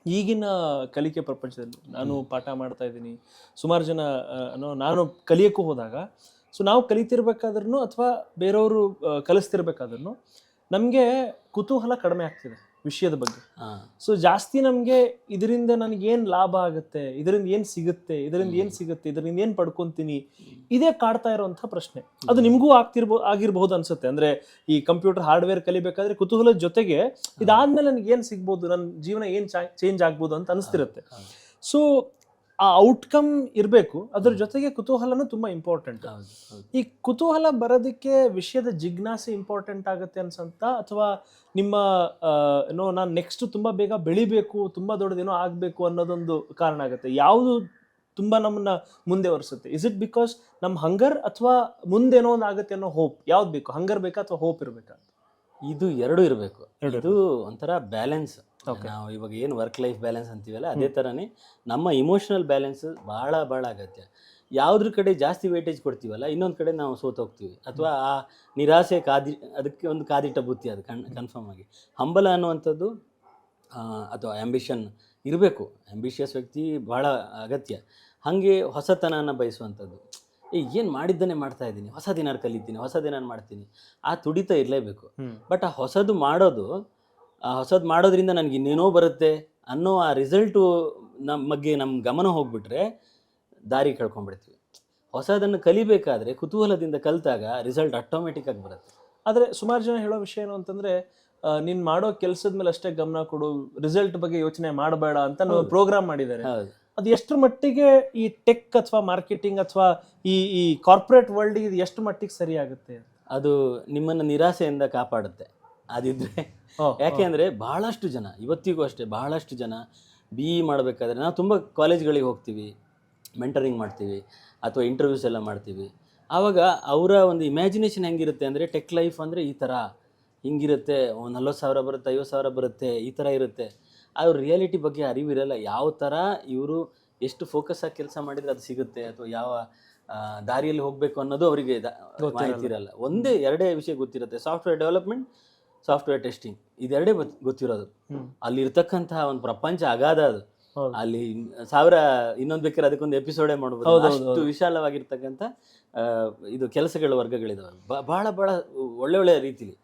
ಈಗಿನ ಕಲಿಕೆ ಪ್ರಪಂಚದಲ್ಲಿ ನಾನು ಪಾಠ ಮಾಡ್ತಾ ಇದ್ದೀನಿ, ಸುಮಾರು ಜನ ನಾನು ಕಲಿಯೋಕ್ಕೂ ಹೋದಾಗ, ಸೊ ನಾವು ಕಲಿತಿರ್ಬೇಕಾದ್ರೂ ಅಥವಾ ಬೇರೆಯವರು ಕಲಿಸ್ತಿರ್ಬೇಕಾದ್ರೂ ನಮಗೆ ಕುತೂಹಲ ಕಡಿಮೆ ಆಗ್ತಿದೆ ವಿಷಯದ ಬಗ್ಗೆ. ಹಾಂ ಸೊ ಜಾಸ್ತಿ ನಮಗೆ ಇದರಿಂದ ನನಗೇನು ಲಾಭ ಆಗುತ್ತೆ, ಇದರಿಂದ ಏನು ಸಿಗುತ್ತೆ, ಇದರಿಂದ ಏನು ಪಡ್ಕೊತೀನಿ, ಇದೇ ಕಾಡ್ತಾ ಇರೋಂಥ ಪ್ರಶ್ನೆ. ಅದು ನಿಮಗೂ ಆಗಿರ್ಬಹುದು ಅನ್ಸುತ್ತೆ. ಅಂದರೆ ಈ ಕಂಪ್ಯೂಟರ್ ಹಾರ್ಡ್ವೇರ್ ಕಲಿಬೇಕಾದ್ರೆ ಕುತೂಹಲದ ಜೊತೆಗೆ ಇದಾದ್ಮೇಲೆ ನನಗೆ ಏನು ಸಿಗ್ಬೋದು, ನನ್ನ ಜೀವನ ಏನು ಚೇಂಜ್ ಆಗ್ಬೋದು ಅಂತ ಅನಿಸ್ತಿರುತ್ತೆ. ಸೊ ಆ ಔಟ್ಕಮ್ ಇರಬೇಕು, ಅದ್ರ ಜೊತೆಗೆ ಕುತೂಹಲನೂ ತುಂಬ ಇಂಪಾರ್ಟೆಂಟ್. ಈ ಕುತೂಹಲ ಬರೋದಕ್ಕೆ ವಿಷಯದ ಜಿಜ್ಞಾಸೆ ಇಂಪಾರ್ಟೆಂಟ್ ಆಗುತ್ತೆ ಅನ್ಸಂತ, ಅಥವಾ ನಿಮ್ಮ ನಾನು ನೆಕ್ಸ್ಟ್ ತುಂಬ ಬೇಗ ಬೆಳಿಬೇಕು, ತುಂಬ ದೊಡ್ಡದೇನೋ ಆಗಬೇಕು ಅನ್ನೋದೊಂದು ಕಾರಣ ಆಗುತ್ತೆ? ಯಾವುದು ತುಂಬ ನಮ್ಮನ್ನ ಮುಂದೆ ಒರೆಸುತ್ತೆ? ಇಸ್ ಇಟ್ ಬಿಕಾಸ್ ನಮ್ಮ ಹಂಗರ್, ಅಥವಾ ಮುಂದೇನೋ ಒಂದು ಆಗುತ್ತೆ ಅನ್ನೋ ಹೋಪ್? ಯಾವ್ದು ಬೇಕು, ಹಂಗರ್ ಬೇಕಾ ಅಥವಾ ಹೋಪ್ ಇರಬೇಕಾ? ಇದು ಎರಡೂ ಇರಬೇಕು. ಇದು ಒಂಥರ ಬ್ಯಾಲೆನ್ಸ್. ನಾವು ಇವಾಗ ಏನು ವರ್ಕ್ ಲೈಫ್ ಬ್ಯಾಲೆನ್ಸ್ ಅಂತೀವಲ್ಲ, ಅದೇ ಥರನೇ ನಮ್ಮ ಇಮೋಷನಲ್ ಬ್ಯಾಲೆನ್ಸ್ ಭಾಳ ಭಾಳ ಅಗತ್ಯ. ಯಾವುದ್ರ ಕಡೆ ಜಾಸ್ತಿ ವೇಟೇಜ್ ಕೊಡ್ತೀವಲ್ಲ, ಇನ್ನೊಂದು ಕಡೆ ನಾವು ಸೋತೋಗ್ತೀವಿ. ಅಥವಾ ಆ ನಿರಾಸೆ ಅದಕ್ಕೆ ಒಂದು ಕಾದಿಟ್ಟ ಬುತ್ತಿ ಅದು ಕನ್ಫರ್ಮ್ ಆಗಿ. ಹಂಬಲ ಅನ್ನುವಂಥದ್ದು ಅಥವಾ ಆ್ಯಂಬಿಷನ್ ಇರಬೇಕು. ಆ್ಯಂಬಿಷಿಯಸ್ ವ್ಯಕ್ತಿ ಭಾಳ ಅಗತ್ಯ. ಹಾಗೆ ಹೊಸತನನ ಬಯಸುವಂಥದ್ದು. ಏನು ಮಾಡಿದ್ದನ್ನೇ ಮಾಡ್ತಾ ಇದ್ದೀನಿ, ಹೊಸದೇನಾರು ಕಲಿತೀನಿ, ಹೊಸದೇನಾರು ಮಾಡ್ತೀನಿ, ಆ ತುಡಿತ ಇರಲೇಬೇಕು. ಬಟ್ ಆ ಹೊಸದು ಮಾಡೋದ್ರಿಂದ ನನಗೆ ಇನ್ನೇನೋ ಬರುತ್ತೆ ಅನ್ನೋ ಆ ರಿಸಲ್ಟು ನಮ್ಮ ಬಗ್ಗೆ ನಮ್ಮ ಗಮನ ಹೋಗ್ಬಿಟ್ರೆ ದಾರಿ ಕಳ್ಕೊಂಡ್ಬಿಡ್ತೀವಿ. ಹೊಸದನ್ನು ಕಲಿಬೇಕಾದ್ರೆ ಕುತೂಹಲದಿಂದ ಕಲಿತಾಗ ರಿಸಲ್ಟ್ ಆಟೋಮೆಟಿಕ್ ಆಗಿ ಬರುತ್ತೆ. ಆದರೆ ಸುಮಾರು ಜನ ಹೇಳೋ ವಿಷಯ ಏನು ಅಂತಂದರೆ, ನೀನು ಮಾಡೋ ಕೆಲಸದ ಮೇಲೆ ಅಷ್ಟೇ ಗಮನ ಕೊಡು, ರಿಸಲ್ಟ್ ಬಗ್ಗೆ ಯೋಚನೆ ಮಾಡಬೇಡ ಅಂತ ಪ್ರೋಗ್ರಾಮ್ ಮಾಡಿದ್ದಾರೆ. ಅದು ಎಷ್ಟರ ಮಟ್ಟಿಗೆ ಈ ಟೆಕ್ ಅಥವಾ ಮಾರ್ಕೆಟಿಂಗ್ ಅಥವಾ ಈ ಕಾರ್ಪೊರೇಟ್ ವರ್ಲ್ಡಿಗೆ ಇದು ಎಷ್ಟು ಮಟ್ಟಿಗೆ ಸರಿ ಆಗುತ್ತೆ? ಅದು ನಿಮ್ಮನ್ನು ನಿರಾಸೆಯಿಂದ ಕಾಪಾಡುತ್ತೆ ಅದಿದ್ರೆ. ಯಾಕೆ ಅಂದರೆ ಬಹಳಷ್ಟು ಜನ, ಇವತ್ತಿಗೂ ಅಷ್ಟೇ ಬಹಳಷ್ಟು ಜನ BE ಮಾಡಬೇಕಾದ್ರೆ, ನಾವು ತುಂಬ ಕಾಲೇಜ್ಗಳಿಗೆ ಹೋಗ್ತೀವಿ, ಮೆಂಟರಿಂಗ್ ಮಾಡ್ತೀವಿ ಅಥವಾ ಇಂಟರ್ವ್ಯೂಸ್ ಎಲ್ಲ ಮಾಡ್ತೀವಿ. ಆವಾಗ ಅವರ ಒಂದು ಇಮ್ಯಾಜಿನೇಷನ್ ಹೆಂಗಿರುತ್ತೆ ಅಂದರೆ, ಟೆಕ್ ಲೈಫ್ ಅಂದರೆ ಈ ಥರ ಹಿಂಗಿರುತ್ತೆ, 40,000 ಬರುತ್ತೆ, 50,000 ಬರುತ್ತೆ, ಈ ಥರ ಇರುತ್ತೆ. ಅವ್ರ ರಿಯಾಲಿಟಿ ಬಗ್ಗೆ ಅರಿವಿರಲ್ಲ. ಯಾವ ಥರ ಇವರು ಎಷ್ಟು ಫೋಕಸ್ ಆಗಿ ಕೆಲಸ ಮಾಡಿದರೆ ಅದು ಸಿಗುತ್ತೆ, ಅಥವಾ ಯಾವ ದಾರಿಯಲ್ಲಿ ಹೋಗಬೇಕು ಅನ್ನೋದು ಅವರಿಗೆ ಮಾಹಿತಿರಲ್ಲ. ಎರಡೇ ವಿಷಯ ಗೊತ್ತಿರುತ್ತೆ: ಸಾಫ್ಟ್ವೇರ್ ಡೆವಲಪ್ಮೆಂಟ್, ಸಾಫ್ಟ್ವೇರ್ ಟೆಸ್ಟಿಂಗ್. ಇದೆರಡೇ ಗೊತ್ತಿರೋದು. ಅಲ್ಲಿರ್ತಕ್ಕಂತಹ ಒಂದು ಪ್ರಪಂಚ ಅಗಾಧ ಅದು. ಅಲ್ಲಿ 1000 ಇನ್ನೊಂದು ಬೇಕಾದ್ರೆ ಅದಕ್ಕೊಂದು ಎಪಿಸೋಡೇ ಮಾಡ್ಬೋದು. ಅಷ್ಟು ವಿಶಾಲವಾಗಿರ್ತಕ್ಕಂಥ ಇದು ಕೆಲಸಗಳ ವರ್ಗಗಳಿದಾವೆ, ಭಾಳ ಭಾಳ ಒಳ್ಳೆ ರೀತಿಲಿ.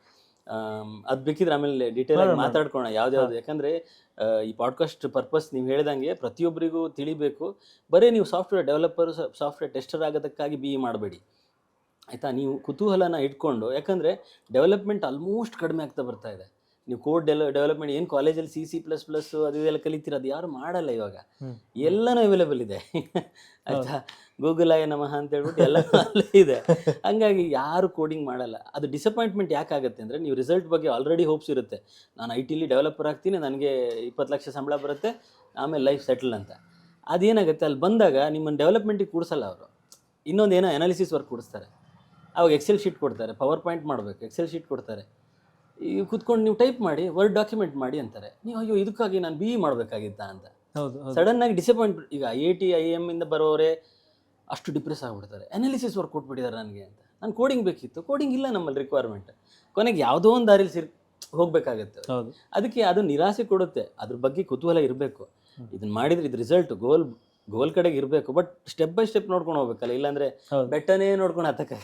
ಅದು ಬೇಕಿದ್ರೆ ಆಮೇಲೆ ಡೀಟೇಲ್ ಆಗಿ ಮಾತಾಡ್ಕೋಣ ಯಾವ್ದು. ಯಾಕಂದರೆ ಈ ಪಾಡ್ಕಾಸ್ಟ್ ಪರ್ಪಸ್ ನೀವು ಹೇಳ್ದಂಗೆ ಪ್ರತಿಯೊಬ್ಬರಿಗೂ ತಿಳಿಬೇಕು. ಬರೀ ನೀವು ಸಾಫ್ಟ್ವೇರ್ ಡೆವಲಪರ್, ಸಾಫ್ಟ್ವೇರ್ ಟೆಸ್ಟರ್ ಆಗೋದಕ್ಕಾಗಿ BE ಮಾಡಬೇಡಿ, ಆಯಿತಾ? ನೀವು ಕುತೂಹಲನ ಇಟ್ಕೊಂಡು, ಯಾಕಂದರೆ ಡೆವಲಪ್ಮೆಂಟ್ ಆಲ್ಮೋಸ್ಟ್ ಕಡಿಮೆ ಆಗ್ತಾ ಬರ್ತಾ ಇದೆ. ನೀವು ಕೋಡ್ ಡೆವಲಪ್ಮೆಂಟ್ ಏನು ಕಾಲೇಜಲ್ಲಿ C++ ಅದು ಇದೆಲ್ಲ ಕಲಿತೀರ, ಅದು ಯಾರು ಮಾಡಲ್ಲ ಇವಾಗ. ಎಲ್ಲನೂ ಅವೈಲೇಬಲ್ ಇದೆ, ಆಯಿತಾ? ಗೂಗಲ್ ಆಯ ನಮಃ ಅಂತ ಹೇಳ್ಬಿಟ್ಟು ಎಲ್ಲ ಅಲ್ಲೇ ಇದೆ. ಹಂಗಾಗಿ ಯಾರು ಕೋಡಿಂಗ್ ಮಾಡಲ್ಲ. ಅದು ಡಿಸಪಾಯಿಂಟ್ಮೆಂಟ್ ಯಾಕಾಗುತ್ತೆ ಅಂದರೆ, ನೀವು ರಿಸಲ್ಟ್ ಬಗ್ಗೆ ಆಲ್ರೆಡಿ ಹೋಪ್ಸ್ ಇರುತ್ತೆ. ನಾನು IT ಡೆವಲಪರ್ ಆಗ್ತೀನಿ, ನನಗೆ 20 ಲಕ್ಷ ಸಂಬಳ ಬರುತ್ತೆ, ಆಮೇಲೆ ಲೈಫ್ ಸೆಟಲ್ ಅಂತ. ಅದೇನಾಗುತ್ತೆ, ಅಲ್ಲಿ ಬಂದಾಗ ನಿಮ್ಮನ್ನು ಡೆವಲಪ್ಮೆಂಟಿಗೆ ಕೂಡಿಸಲ್ಲ ಅವರು. ಇನ್ನೊಂದು ಏನೋ ಅನಾಲಿಸಿಸ್ ವರ್ಕ್ ಕೊಡಿಸ್ತಾರೆ. ಅವಾಗ ಎಕ್ಸೆಲ್ ಶೀಟ್ ಕೊಡ್ತಾರೆ, ಪವರ್ ಪಾಯಿಂಟ್ ಮಾಡಬೇಕು, ಎಕ್ಸೆಲ್ ಶೀಟ್ ಕೊಡ್ತಾರೆ. ಈ ಕೂತ್ಕೊಂಡು ನೀವು ಟೈಪ್ ಮಾಡಿ, ವರ್ಡ್ ಡಾಕ್ಯುಮೆಂಟ್ ಮಾಡಿ ಅಂತಾರೆ. ನೀವು ಅಯ್ಯೋ ಇದಕ್ಕಾಗಿ ನಾನು BE ಮಾಡಬೇಕಾಗಿತ್ತಾ ಅಂತ ಸಡನ್ನಾಗಿ ಡಿಸಪಾಯಿಂಟ್. ಈಗ IIT IIM ಇಂದ ಬರೋರೆ ಅಷ್ಟು ಡಿಪ್ರೆಸ್ ಆಗಿಬಿಡ್ತಾರೆ. ಅನಾಲಿಸಿಸ್ ವರ್ಕ್ ಕೊಟ್ಬಿಟ್ಟಿದ್ದಾರೆ ನನಗೆ ಅಂತ. ನಾನು ಕೋಡಿಂಗ್ ಬೇಕಿತ್ತು, ಕೋಡಿಂಗ್ ಇಲ್ಲ ನಮ್ಮಲ್ಲಿ ರಿಕ್ವೈರ್ಮೆಂಟ್. ಕೊನೆಗೆ ಯಾವುದೋ ಒಂದು ದಾರಿಲಿ ಹೋಗಬೇಕಾಗತ್ತೆ. ಅದಕ್ಕೆ ಅದು ನಿರಾಸೆ ಕೊಡುತ್ತೆ. ಅದ್ರ ಬಗ್ಗೆ ಕುತೂಹಲ ಇರಬೇಕು. ಇದನ್ನು ಮಾಡಿದರೆ ಇದು ರಿಸಲ್ಟ್ ಗೋಲ್ ಕಡೆಗೆ ಇರಬೇಕು. ಬಟ್ ಸ್ಟೆಪ್ ಬೈ ಸ್ಟೆಪ್ ನೋಡ್ಕೊಂಡು ಹೋಗ್ಬೇಕಲ್ಲ, ಇಲ್ಲಾಂದರೆ ಬೆಟ್ಟನೇ ನೋಡ್ಕೊಂಡು ಹತ್ತಕ್ಕೆ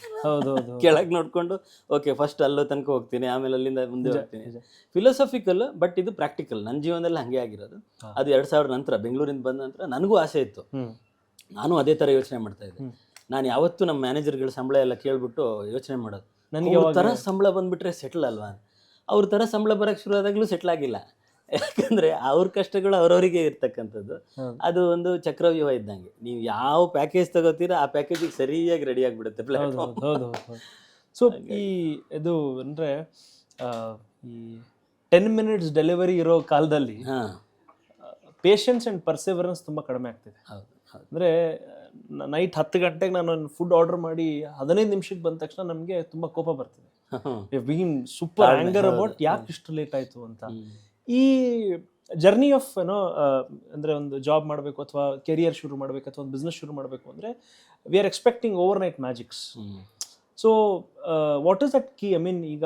ಕೆಳಗೆ ನೋಡಿಕೊಂಡು ಓಕೆ ಫಸ್ಟ್ ಅಲ್ಲೋ ತನಕ ಹೋಗ್ತೀನಿ, ಆಮೇಲೆ ಅಲ್ಲಿಂದ ಮುಂದೆ ಹೋಗ್ತೀನಿ. ಫಿಲಾಸಫಿಕಲ್, ಬಟ್ ಇದು ಪ್ರಾಕ್ಟಿಕಲ್. ನನ್ನ ಜೀವನದಲ್ಲಿ ಹಾಗೆ ಆಗಿರೋದು. ಅದು 2000 ನಂತರ, ಬೆಂಗಳೂರಿಂದ ಬಂದ ನಂತರ ನನಗೂ ಆಸೆ ಇತ್ತು. ನಾನು ಅದೇ ಥರ ಯೋಚನೆ ಮಾಡ್ತಾ ಇದ್ದೆ. ನಾನು ಯಾವತ್ತೂ ನಮ್ಮ ಮ್ಯಾನೇಜರ್ಗಳ ಸಂಬಳ ಎಲ್ಲ ಕೇಳ್ಬಿಟ್ಟು ಯೋಚನೆ ಮಾಡೋದು, ನನಗೆ ಥರ ಸಂಬಳ ಬಂದುಬಿಟ್ರೆ ಸೆಟ್ಲ್ ಅಲ್ವಾ. ಅವ್ರ ಥರ ಸಂಬಳ ಬರೋಕ್ಕೆ ಶುರು ಆದಾಗಲೂ ಸೆಟ್ಲ್ ಆಗಿಲ್ಲ. ಯಾಕಂದರೆ ಅವ್ರ ಕಷ್ಟಗಳು ಅವರವರಿಗೆ ಇರ್ತಕ್ಕಂಥದ್ದು. ಅದು ಒಂದು ಚಕ್ರವ್ಯೂಹ ಇದ್ದಂಗೆ. ನೀವು ಯಾವ ಪ್ಯಾಕೇಜ್ ತಗೋತೀರಾ ಆ ಪ್ಯಾಕೇಜಿಗೆ ಸರಿಯಾಗಿ ರೆಡಿ ಆಗಿಬಿಡುತ್ತೆ ಪ್ಲಾಟ್ಫಾರ್ಮ್. ಸೊ ಇದು ಅಂದರೆ ಈ 10 minutes ಡೆಲಿವರಿ ಇರೋ ಕಾಲದಲ್ಲಿ ಪೇಷನ್ಸ್ ಆ್ಯಂಡ್ ಪರ್ಸೆವರೆನ್ಸ್ ತುಂಬ ಕಡಿಮೆ ಆಗ್ತಿದೆ. ಅಂದರೆ ನೈಟ್ 10 ಗಂಟೆಗೆ ನಾನು ಫುಡ್ ಆರ್ಡರ್ ಮಾಡಿ 15 ನಿಮಿಷಕ್ಕೆ ಬಂದ ತಕ್ಷಣ ನಮಗೆ ತುಂಬ ಕೋಪ ಬರ್ತಿದೆ. ಬೀನ್ ಸೂಪರ್ ಆ್ಯಂಗರ್ ಅಬೌಟ್ ಯಾಕೆ ಇಷ್ಟು ಲೇಟ್ ಆಯಿತು ಅಂತ. ಈ ಜರ್ನಿ ಆಫ್ ಅಂದರೆ ಒಂದು ಜಾಬ್ ಮಾಡಬೇಕು ಅಥವಾ ಕೆರಿಯರ್ ಶುರು ಮಾಡಬೇಕು ಅಥವಾ ಒಂದು ಬಿಸ್ನೆಸ್ ಶುರು ಮಾಡಬೇಕು ಅಂದರೆ we are expecting over night magics. So what is that key? I mean, ಈಗ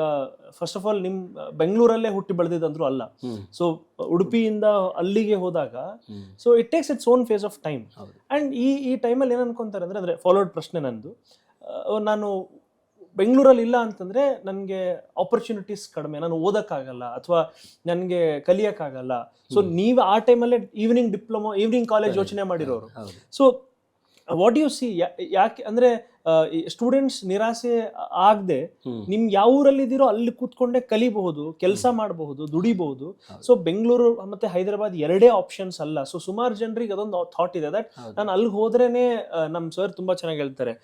ಫಸ್ಟ್ ಆಫ್ ಆಲ್ ಬೆಂಗಳೂರಲ್ಲೇ ಹುಟ್ಟಿ ಬೆಳೆದಿದ್ದಂದ್ರೂ ಅಲ್ಲ. ಸೊ ಉಡುಪಿಯಿಂದ ಅಲ್ಲಿಗೆ ಹೋದಾಗ so it takes its own phase of time. And ಈ ಟೈಮಲ್ಲಿ ಏನು ಅನ್ಕೊಂತಾರೆ ಅಂದರೆ ಫಾಲೋಡ್ ಪ್ರಶ್ನೆ ನಂದು, ನಾನು ಬೆಂಗಳೂರಲ್ಲಿ ಇಲ್ಲ ಅಂತಂದರೆ ನನಗೆ ಆಪರ್ಚುನಿಟೀಸ್ ಕಡಿಮೆ, ನಾನು ಓದೋಕ್ಕಾಗಲ್ಲ ಅಥವಾ ನನಗೆ ಕಲಿಯೋಕ್ಕಾಗಲ್ಲ. ಸೊ ನೀವು ಆ ಟೈಮಲ್ಲೇ ಈವ್ನಿಂಗ್ ಕಾಲೇಜ್ ಯೋಚನೆ ಮಾಡಿರೋರು. ಸೊ ವಾಟ್ ಯು ಸಿ, ಯಾಕೆ ಅಂದರೆ ಸ್ಟೂಡೆಂಟ್ಸ್ ನಿರಾಸೆ ಆಗದೆ ನಿಮ್ಗೆ ಯಾವ ಊರಲ್ಲಿದ್ದೀರೋ ಅಲ್ಲಿ ಕೂತ್ಕೊಂಡೆ ಕಲಿಬಹುದು, ಕೆಲಸ ಮಾಡಬಹುದು, ದುಡಿಬಹುದು. ಸೊ ಬೆಂಗಳೂರು ಮತ್ತೆ ಹೈದರಾಬಾದ್ ಎರಡೇ ಆಪ್ಷನ್ಸ್ ಅಲ್ಲ. ಸೊ ಸುಮಾರು ಜನರಿಗೆ ಅದೊಂದು ಥಾಟ್ ಇದೆ ದಟ್ ನಾನು ಅಲ್ಲಿಗೆ ಹೋದ್ರೇನೆ, ನಮ್ಮ ಸರ್ ತುಂಬಾ ಚೆನ್ನಾಗಿ ಹೇಳ್ತಾರೆ,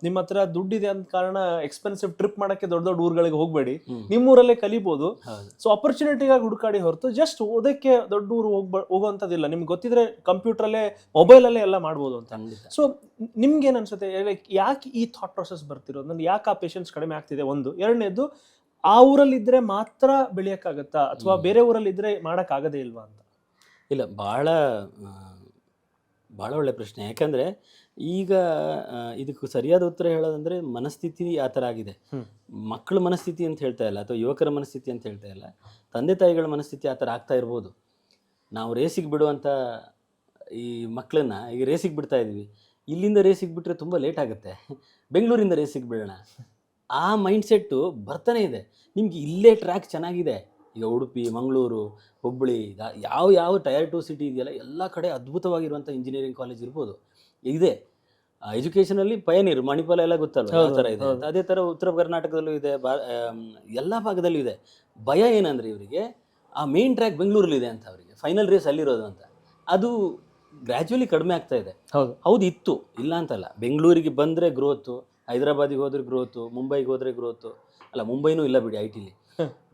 ನಿಮ್ಮ ಹತ್ರ ದುಡ್ಡಿದೆ ಅಂತ ಕಾರಣ ಎಕ್ಸ್ಪೆನ್ಸಿವ್ ಟ್ರಿಪ್ ಮಾಡಕ್ಕೆ ದೊಡ್ಡ ದೊಡ್ಡ ಊರುಗಳಿಗೆ ಹೋಗ್ಬೇಡಿ, ನಿಮ್ಮೂರಲ್ಲೇ ಕಲಿಬಹುದು. ಸೊ ಅಪರ್ಚುನಿಟಿಗಾಗಿ ಹುಡುಕಾಡಿ ಹೊರತು ಜಸ್ಟ್ ಓದಕ್ಕೆ ದೊಡ್ಡ ಊರು ಹೋಗುವಂಥದ್ದಿಲ್ಲ. ನಿಮ್ಗೆ ಗೊತ್ತಿದ್ರೆ ಕಂಪ್ಯೂಟರಲ್ಲೇ ಮೊಬೈಲಲ್ಲೇ ಎಲ್ಲ ಮಾಡ್ಬೋದು ಅಂತ. ಸೊ ನಿಮ್ಗೇನು ಅನ್ಸುತ್ತೆ, ಲೈಕ್ ಯಾಕೆ ಈ ಥಾಟ್ ಪ್ರೊಸೆಸ್ ಬರ್ತಿರೋದು? ನನ್ಗೆ ಯಾಕೆ ಆ ಪೇಷನ್ಸ್ ಕಡಿಮೆ ಆಗ್ತಿದೆ? ಒಂದು. ಎರಡನೇದು, ಆ ಊರಲ್ಲಿದ್ದರೆ ಮಾತ್ರ ಬೆಳೆಯೋಕ್ಕಾಗತ್ತಾ ಅಥವಾ ಬೇರೆ ಊರಲ್ಲಿದ್ದರೆ ಮಾಡೋಕ್ಕಾಗದೇ ಇಲ್ವಾ ಅಂತ? ಇಲ್ಲ, ಭಾಳ ಒಳ್ಳೆ ಪ್ರಶ್ನೆ. ಯಾಕಂದರೆ ಈಗ ಇದಕ್ಕೆ ಸರಿಯಾದ ಉತ್ತರ ಹೇಳೋದಂದರೆ ಮನಸ್ಥಿತಿ ಆ ಥರ ಆಗಿದೆ. ಮಕ್ಕಳ ಮನಸ್ಥಿತಿ ಅಂತ ಹೇಳ್ತಾ ಇಲ್ಲ, ಅಥವಾ ಯುವಕರ ಮನಸ್ಥಿತಿ ಅಂತ ಹೇಳ್ತಾ ಇಲ್ಲ, ತಂದೆ ತಾಯಿಗಳ ಮನಸ್ಥಿತಿ ಆ ಥರ ಆಗ್ತಾ ಇರ್ಬೋದು. ನಾವು ರೇಸಿಗೆ ಬಿಡುವಂಥ ಈ ಮಕ್ಕಳನ್ನ ಈಗ ರೇಸಿಗೆ ಬಿಡ್ತಾ ಇದ್ವಿ, ಇಲ್ಲಿಂದ ರೇಸಿಗೆ ಬಿಟ್ಟರೆ ತುಂಬ ಲೇಟ್ ಆಗುತ್ತೆ, ಬೆಂಗಳೂರಿಂದ ರೇಸಿಗೆ ಬಿಡೋಣ, ಆ ಮೈಂಡ್ಸೆಟ್ಟು ಬರ್ತಾನೆ ಇದೆ. ನಿಮ್ಗೆ ಇಲ್ಲೇ ಟ್ರ್ಯಾಕ್ ಚೆನ್ನಾಗಿದೆ. ಈಗ ಉಡುಪಿ, ಮಂಗಳೂರು, ಹುಬ್ಬಳ್ಳಿ, ಯಾವ ಟೈರ್ 2 ಸಿಟಿ ಇದೆಯಲ್ಲ, ಎಲ್ಲ ಕಡೆ ಅದ್ಭುತವಾಗಿರುವಂಥ ಇಂಜಿನಿಯರಿಂಗ್ ಕಾಲೇಜ್ ಇರ್ಬೋದು, ಇದೆ. ಎಜುಕೇಷನಲ್ಲಿ ಪಯನೀರ್, ಮಣಿಪಾಲ ಎಲ್ಲ ಗೊತ್ತಲ್ವ ಯಾವ ಥರ ಇದೆ ಅಂತ. ಅದೇ ಥರ ಉತ್ತರ ಕರ್ನಾಟಕದಲ್ಲೂ ಇದೆ, ಎಲ್ಲ ಭಾಗದಲ್ಲೂ ಇದೆ. ಭಯ ಏನಂದರೆ ಇವರಿಗೆ ಆ ಮೇನ್ ಟ್ರ್ಯಾಕ್ ಬೆಂಗಳೂರಲ್ಲಿದೆ ಅಂತ, ಅವರಿಗೆ ಫೈನಲ್ ರೇಸ್ ಅಲ್ಲಿರೋದು ಅಂತ. ಅದು ಗ್ರ್ಯಾಜುವಲಿ ಕಡಿಮೆ ಆಗ್ತಾ ಇದೆ. ಹೌದು, ಇತ್ತು, ಇಲ್ಲ ಅಂತಲ್ಲ. ಬೆಂಗಳೂರಿಗೆ ಬಂದರೆ ಗ್ರೋತು, ಹೈದರಾಬಾದಿಗೆ ಹೋದ್ರೆ ಗ್ರೋತು, ಮುಂಬೈಗೆ ಹೋದರೆ ಗ್ರೋತು. ಅಲ್ಲ, ಮುಂಬೈನೂ ಇಲ್ಲ ಬಿಡಿ ಐ ಟಿಲಿ.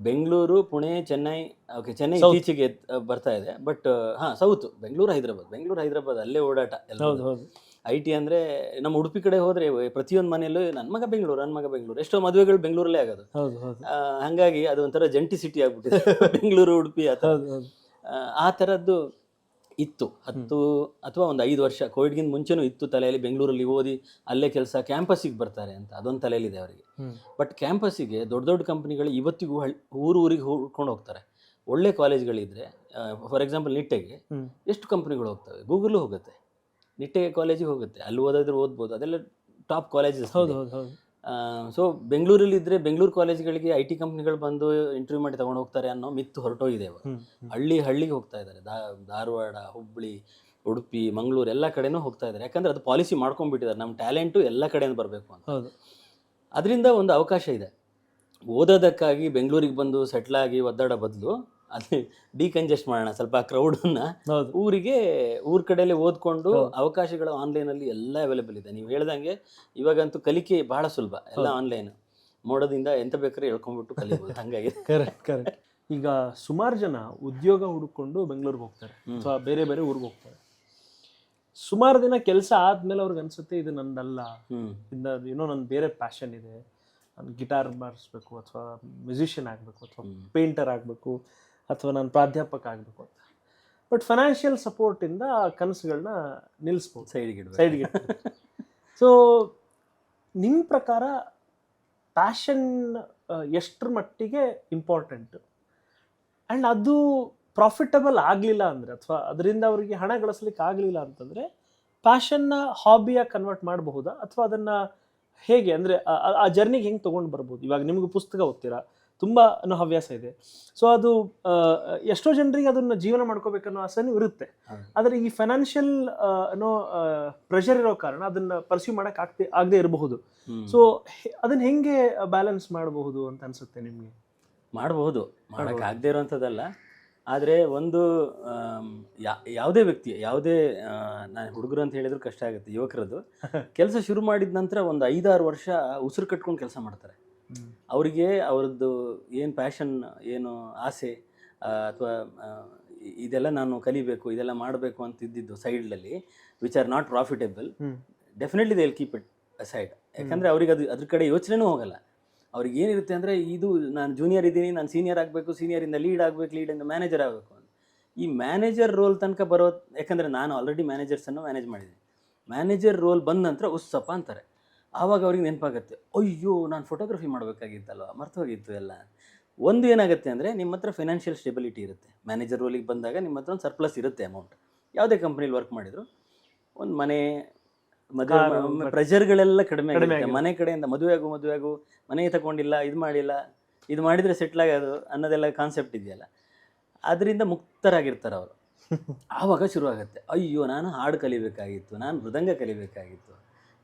ಬೆಂಗಳೂರು, ಪುಣೆ, ಚೆನ್ನೈ. ಓಕೆ, ಚೆನ್ನೈ ಇತ್ತೀಚೆಗೆ ಬರ್ತಾ ಇದೆ, ಬಟ್ ಸೌತ್ ಬೆಂಗಳೂರು, ಹೈದರಾಬಾದ್ ಅಲ್ಲೇ ಓಡಾಟ ಎಲ್ಲ. ಐ ಟಿ ಅಂದರೆ ನಮ್ಮ ಉಡುಪಿ ಕಡೆ ಹೋದರೆ ಪ್ರತಿಯೊಂದು ಮನೆಯಲ್ಲೂ ನನ್ನ ಮಗ ಬೆಂಗಳೂರು. ಎಷ್ಟೋ ಮದುವೆಗಳು ಬೆಂಗಳೂರಲ್ಲೇ ಆಗೋದು. ಹಾಗಾಗಿ ಅದು ಒಂಥರ ಜಂಟಿ ಸಿಟಿ ಆಗ್ಬಿಟ್ಟಿದೆ ಬೆಂಗಳೂರು, ಉಡುಪಿ. ಆ ಥರದ್ದು ಇತ್ತು 10 ಅಥವಾ ಒಂದು 5 ವರ್ಷ ಕೋವಿಡ್ಗಿಂತ ಮುಂಚೆನೂ ಇತ್ತು ತಲೆಯಲ್ಲಿ. ಬೆಂಗಳೂರಲ್ಲಿ ಓದಿ ಅಲ್ಲೇ ಕೆಲಸ, ಕ್ಯಾಂಪಸ್ಸಿಗೆ ಬರ್ತಾರೆ ಅಂತ ಅದೊಂದು ತಲೆಯಲ್ಲಿದೆ ಅವರಿಗೆ. ಬಟ್ ಕ್ಯಾಂಪಸ್ಸಿಗೆ ದೊಡ್ಡ ಕಂಪ್ನಿಗಳು ಇವತ್ತಿಗೂ ಊರಿಗೆ ಹುಡ್ಕೊಂಡು ಹೋಗ್ತಾರೆ. ಒಳ್ಳೆ ಕಾಲೇಜ್ಗಳಿದ್ರೆ, ಫಾರ್ ಎಕ್ಸಾಂಪಲ್ ನಿಟ್ಟೆಗೆ ಎಷ್ಟು ಕಂಪ್ನಿಗಳು ಹೋಗ್ತವೆ, ಗೂಗಲ್ಲು ಹೋಗುತ್ತೆ, ನಿಟ್ಟೆ ಕಾಲೇಜಿಗೆ ಹೋಗುತ್ತೆ, ಅಲ್ಲಿ ಓದಿದ್ರೆ ಓದ್ಬೋದು, ಅದೆಲ್ಲ ಟಾಪ್ ಕಾಲೇಜಸ್. ಸೊ ಬೆಂಗಳೂರಲ್ಲಿ ಇದ್ದರೆ ಬೆಂಗಳೂರು ಕಾಲೇಜ್ಗಳಿಗೆ ಐ ಟಿ ಕಂಪ್ನಿಗಳು ಬಂದು ಇಂಟರ್ವ್ಯೂ ಮಾಡಿ ತೊಗೊಂಡು ಹೋಗ್ತಾರೆ ಅನ್ನೋ ಮಿತ್ತು ಹೊರಟೋಗಿದೆ. ಹಳ್ಳಿಗೆ ಹೋಗ್ತಾ ಇದ್ದಾರೆ. ಧಾರವಾಡ, ಹುಬ್ಬಳ್ಳಿ, ಉಡುಪಿ, ಮಂಗಳೂರು ಎಲ್ಲ ಕಡೆನೂ ಹೋಗ್ತಾ ಇದ್ದಾರೆ. ಯಾಕಂದರೆ ಅದು ಪಾಲಿಸಿ ಮಾಡ್ಕೊಂಡ್ಬಿಟ್ಟಿದ್ದಾರೆ, ನಮ್ಮ ಟ್ಯಾಲೆಂಟು ಎಲ್ಲ ಕಡೆಯಿಂದ ಬರಬೇಕು ಅಂತ. ಅದರಿಂದ ಒಂದು ಅವಕಾಶ ಇದೆ. ಓದೋದಕ್ಕಾಗಿ ಬೆಂಗಳೂರಿಗೆ ಬಂದು ಸೆಟ್ಲಾಗಿ ಒದ್ದಾಡೋ ಬದಲು ಅಲ್ಲಿ ಡಿಕಂಜೆಸ್ಟ್ ಮಾಡೋಣ ಸ್ವಲ್ಪ ಕ್ರೌಡನ್ನು, ಊರ ಕಡೆಯಲ್ಲೇ ಓದ್ಕೊಂಡು ಅವಕಾಶಗಳು ಆನ್ಲೈನಲ್ಲಿ ಎಲ್ಲ ಅವೈಲೇಬಲ್ ಇದೆ. ನೀವು ಹೇಳ್ದಂಗೆ ಇವಾಗಂತೂ ಕಲಿಕೆ ಬಹಳ ಸುಲಭ, ಎಲ್ಲ ಆನ್ಲೈನ್. ಮೋಡದಿಂದ ಎಂತ ಬೇಕಾದ್ರೆ ಹೇಳ್ಕೊಂಡ್ಬಿಟ್ಟು ಕಲಿಬೋದು. ಹಾಗಾಗಿ ಕರೆಕ್ಟ್. ಈಗ ಸುಮಾರು ಜನ ಉದ್ಯೋಗ ಹುಡುಕೊಂಡು ಬೆಂಗಳೂರಿಗೆ ಹೋಗ್ತಾರೆ ಅಥವಾ ಬೇರೆ ಊರಿಗೆ ಹೋಗ್ತಾರೆ. ಸುಮಾರು ದಿನ ಕೆಲಸ ಆದ್ಮೇಲೆ ಅವ್ರಿಗೆ ಅನ್ಸುತ್ತೆ ಇದು ನಂದಲ್ಲ, ಏನೋ ನನ್ನ ಬೇರೆ ಪ್ಯಾಷನ್ ಇದೆ, ನಾನು ಗಿಟಾರ್ ಬಾರಿಸ್ಬೇಕು ಅಥವಾ ಮ್ಯೂಸಿಷಿಯನ್ ಆಗಬೇಕು ಅಥವಾ ಪೇಂಟರ್ ಆಗಬೇಕು ಅಥವಾ ನಾನು ಪ್ರಾಧ್ಯಾಪಕ ಆಗಬೇಕು ಅಂತ. ಬಟ್ ಫೈನಾನ್ಷಿಯಲ್ ಸಪೋರ್ಟಿಂದ ಕನಸುಗಳನ್ನ ನಿಲ್ಲಿಸ್ಬೋದು, ಸೈಡ್ಗೆ. ಸೊ ನಿಮ್ಮ ಪ್ರಕಾರ ಪ್ಯಾಷನ್ ಎಷ್ಟರ ಮಟ್ಟಿಗೆ ಇಂಪಾರ್ಟೆಂಟ್? ಆ್ಯಂಡ್ ಅದು ಪ್ರಾಫಿಟಬಲ್ ಆಗಲಿಲ್ಲ ಅಂದರೆ, ಅಥವಾ ಅದರಿಂದ ಅವರಿಗೆ ಹಣ ಗಳಿಸ್ಲಿಕ್ಕೆ ಆಗಲಿಲ್ಲ ಅಂತಂದರೆ, ಪ್ಯಾಷನ್ನ ಹಾಬಿಯಾಗಿ ಕನ್ವರ್ಟ್ ಮಾಡಬಹುದಾ? ಅಥವಾ ಅದನ್ನು ಹೇಗೆ, ಅಂದರೆ ಆ ಜರ್ನಿಗೆ ಹೆಂಗೆ ತೊಗೊಂಡು ಬರ್ಬೋದು? ಇವಾಗ ನಿಮಗೂ ಪುಸ್ತಕ ಓದ್ತೀರಾ, ತುಂಬ ಅನ್ನೋ ಹವ್ಯಾಸ ಇದೆ. ಸೊ ಅದು ಎಷ್ಟೋ ಜನರಿಗೆ ಅದನ್ನು ಜೀವನ ಮಾಡ್ಕೋಬೇಕನ್ನೋ ಆಸೆನೂ ಇರುತ್ತೆ. ಆದರೆ ಈ ಫೈನಾನ್ಷಿಯಲ್ ಅನ್ನೋ ಪ್ರೆಷರ್ ಇರೋ ಕಾರಣ ಅದನ್ನು ಪರ್ಸ್ಯೂ ಮಾಡೋಕ್ಕೆ ಆಗದೆ ಇರಬಹುದು. ಸೊ ಅದನ್ನು ಹೆಂಗೆ ಬ್ಯಾಲೆನ್ಸ್ ಮಾಡಬಹುದು ಅಂತ ಅನಿಸುತ್ತೆ ನಿಮಗೆ? ಮಾಡಬಹುದು, ಮಾಡೋಕ್ಕಾಗದೇ ಇರೋವಂಥದ್ದಲ್ಲ. ಆದರೆ ಒಂದು ಯಾವುದೇ ವ್ಯಕ್ತಿ, ನಾನು ಹುಡುಗರು ಅಂತ ಹೇಳಿದ್ರು ಕಷ್ಟ ಆಗುತ್ತೆ, ಯುವಕರದ್ದು ಕೆಲಸ ಶುರು ಮಾಡಿದ ನಂತರ ಒಂದು 5-6 ವರ್ಷ ಉಸಿರು ಕಟ್ಕೊಂಡು ಕೆಲಸ ಮಾಡ್ತಾರೆ. ಅವರಿಗೆ ಅವ್ರದ್ದು ಏನು ಪ್ಯಾಷನ್, ಏನು ಆಸೆ, ಅಥವಾ ಇದೆಲ್ಲ ನಾನು ಕಲಿಬೇಕು, ಇದೆಲ್ಲ ಮಾಡಬೇಕು ಅಂತ ಇದ್ದಿದ್ದು ಸೈಡ್ನಲ್ಲಿ, which are not profitable, definitely they will keep it aside. ಯಾಕಂದರೆ ಅವ್ರಿಗೆ ಅದ್ರ ಕಡೆ ಯೋಚನೆನೂ ಹೋಗಲ್ಲ. ಅವ್ರಿಗೆ ಏನಿರುತ್ತೆ ಅಂದರೆ, ಇದು ನಾನು ಜೂನಿಯರ್ ಇದ್ದೀನಿ, ನಾನು ಸೀನಿಯರ್ ಆಗಬೇಕು, ಸೀನಿಯರಿಂದ ಲೀಡ್ ಆಗಬೇಕು, ಲೀಡಿಂದ ಮ್ಯಾನೇಜರ್ ಆಗಬೇಕು ಅಂತ. ಈ ಮ್ಯಾನೇಜರ್ ರೋಲ್ ತನಕ ಬರೋ, ಯಾಕಂದರೆ ನಾನು ಆಲ್ರೆಡಿ ಮ್ಯಾನೇಜರ್ಸನ್ನು ಮ್ಯಾನೇಜ್ ಮಾಡಿದ್ದೀನಿ. ಮ್ಯಾನೇಜರ್ ರೋಲ್ ಬಂದ ನಂತರ ಉತ್ಸಪ್ಪ ಅಂತಾರೆ. ಆವಾಗ ಅವ್ರಿಗೆ ನೆನಪಾಗುತ್ತೆ, ಅಯ್ಯೋ ನಾನು ಫೋಟೋಗ್ರಫಿ ಮಾಡಬೇಕಾಗಿತ್ತಲ್ವ, ಮರ್ತೋಗಿತ್ತು ಎಲ್ಲ. ಒಂದು ಏನಾಗುತ್ತೆ ಅಂದರೆ ನಿಮ್ಮ ಹತ್ರ ಫೈನಾನ್ಷಿಯಲ್ ಸ್ಟೆಬಿಲಿಟಿ ಇರುತ್ತೆ. ಮ್ಯಾನೇಜರ್ ರೋಲಿಗೆ ಬಂದಾಗ ನಿಮ್ಮ ಹತ್ರ ಒಂದು ಸರ್ಪ್ಲಸ್ ಇರುತ್ತೆ ಅಮೌಂಟ್. ಯಾವುದೇ ಕಂಪ್ನಿಲಿ ವರ್ಕ್ ಮಾಡಿದ್ರು ಒಂದು ಮನೆ ಮದುವೆ ಪ್ರೆಷರ್ಗಳೆಲ್ಲ ಕಡಿಮೆ ಆಗುತ್ತೆ. ಮನೆ ಕಡೆಯಿಂದ ಮದುವೆ ಆಗು ಮನೆ ತಗೊಂಡಿಲ್ಲ, ಇದು ಮಾಡಿಲ್ಲ, ಇದು ಮಾಡಿದರೆ ಸೆಟ್ಲ್ ಆಗೋದು ಅನ್ನೋದೆಲ್ಲ ಕಾನ್ಸೆಪ್ಟ್ ಇದೆಯಲ್ಲ, ಅದರಿಂದ ಮುಕ್ತರಾಗಿರ್ತಾರೆ ಅವರು. ಆವಾಗ ಶುರುವಾಗುತ್ತೆ, ಅಯ್ಯೋ ನಾನು ಹಾಡು ಕಲಿಬೇಕಾಗಿತ್ತು, ನಾನು ಮೃದಂಗ ಕಲಿಬೇಕಾಗಿತ್ತು,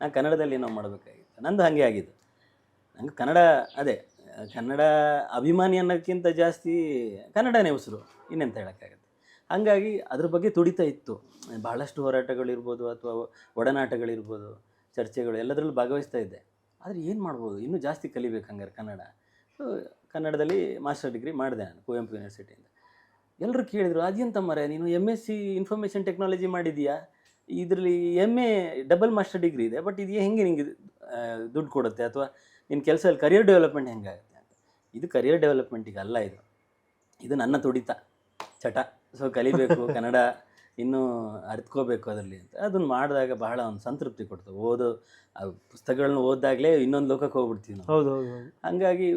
ನಾನು ಕನ್ನಡದಲ್ಲಿ ಏನೋ ಮಾಡಬೇಕಾಗಿತ್ತು. ನಂದು ಹಾಗೆ ಆಗಿದ್ದು. ನಂಗೆ ಕನ್ನಡ ಕನ್ನಡ ಅಭಿಮಾನಿ ಅನ್ನೋಕ್ಕಿಂತ ಜಾಸ್ತಿ ಕನ್ನಡನೇ ಉಸಿರು, ಇನ್ನೆಂತ ಹೇಳೋಕ್ಕಾಗತ್ತೆ. ಹಾಗಾಗಿ ಅದ್ರ ಬಗ್ಗೆ ತುಡಿತಾ ಇತ್ತು. ಬಹಳಷ್ಟು ಹೋರಾಟಗಳಿರ್ಬೋದು ಅಥವಾ ಒಡನಾಟಗಳಿರ್ಬೋದು, ಚರ್ಚೆಗಳು, ಎಲ್ಲದರಲ್ಲೂ ಭಾಗವಹಿಸ್ತಾ ಇದ್ದೆ. ಆದರೆ ಏನು ಮಾಡ್ಬೋದು, ಇನ್ನೂ ಜಾಸ್ತಿ ಕಲಿಬೇಕು ಹಂಗಾರೆ ಕನ್ನಡ. ಕನ್ನಡದಲ್ಲಿ ಮಾಸ್ಟರ್ ಡಿಗ್ರಿ ಮಾಡಿದೆ ನಾನು ಕುವೆಂಪು ಯೂನಿವರ್ಸಿಟಿಯಿಂದ. ಎಲ್ಲರೂ ಕೇಳಿದರು, ಅದೆಂತ ಮರೆ ನೀನು MSc ಇನ್ಫಾರ್ಮೇಷನ್ ಟೆಕ್ನಾಲಜಿ ಮಾಡಿದೀಯಾ, ಇದರಲ್ಲಿ MA ಡಬಲ್ ಮಾಸ್ಟರ್ ಡಿಗ್ರಿ ಇದೆ, ಬಟ್ ಇದು ಹೆಂಗೆ ನಿಂಗೆ ದುಡ್ಡು ಕೊಡುತ್ತೆ, ಅಥವಾ ನಿನ್ನ ಕೆಲಸದಲ್ಲಿ ಕರಿಯರ್ ಡೆವಲಪ್ಮೆಂಟ್ ಹೆಂಗಾಗುತ್ತೆ ಅಂತ. ಇದು ಕರಿಯರ್ ಡೆವಲಪ್ಮೆಂಟಿಗೆ ಅಲ್ಲ, ಇದು ನನ್ನ ತುಡಿತ, ಚಟ. ಸೊ ಕಲಿಬೇಕು ಕನ್ನಡ, ಇನ್ನೂ ಅರಿತ್ಕೋಬೇಕು ಅದರಲ್ಲಿ ಅಂತ. ಅದನ್ನು ಮಾಡಿದಾಗ ಬಹಳ ಒಂದು ಸಂತೃಪ್ತಿ ಕೊಡ್ತವೆ. ಪುಸ್ತಕಗಳನ್ನ ಓದಿದಾಗಲೇ ಇನ್ನೊಂದು ಲೋಕಕ್ಕೆ ಹೋಗ್ಬಿಡ್ತೀವಿ ನಾವು. ಹೌದು. ಹಾಗಾಗಿ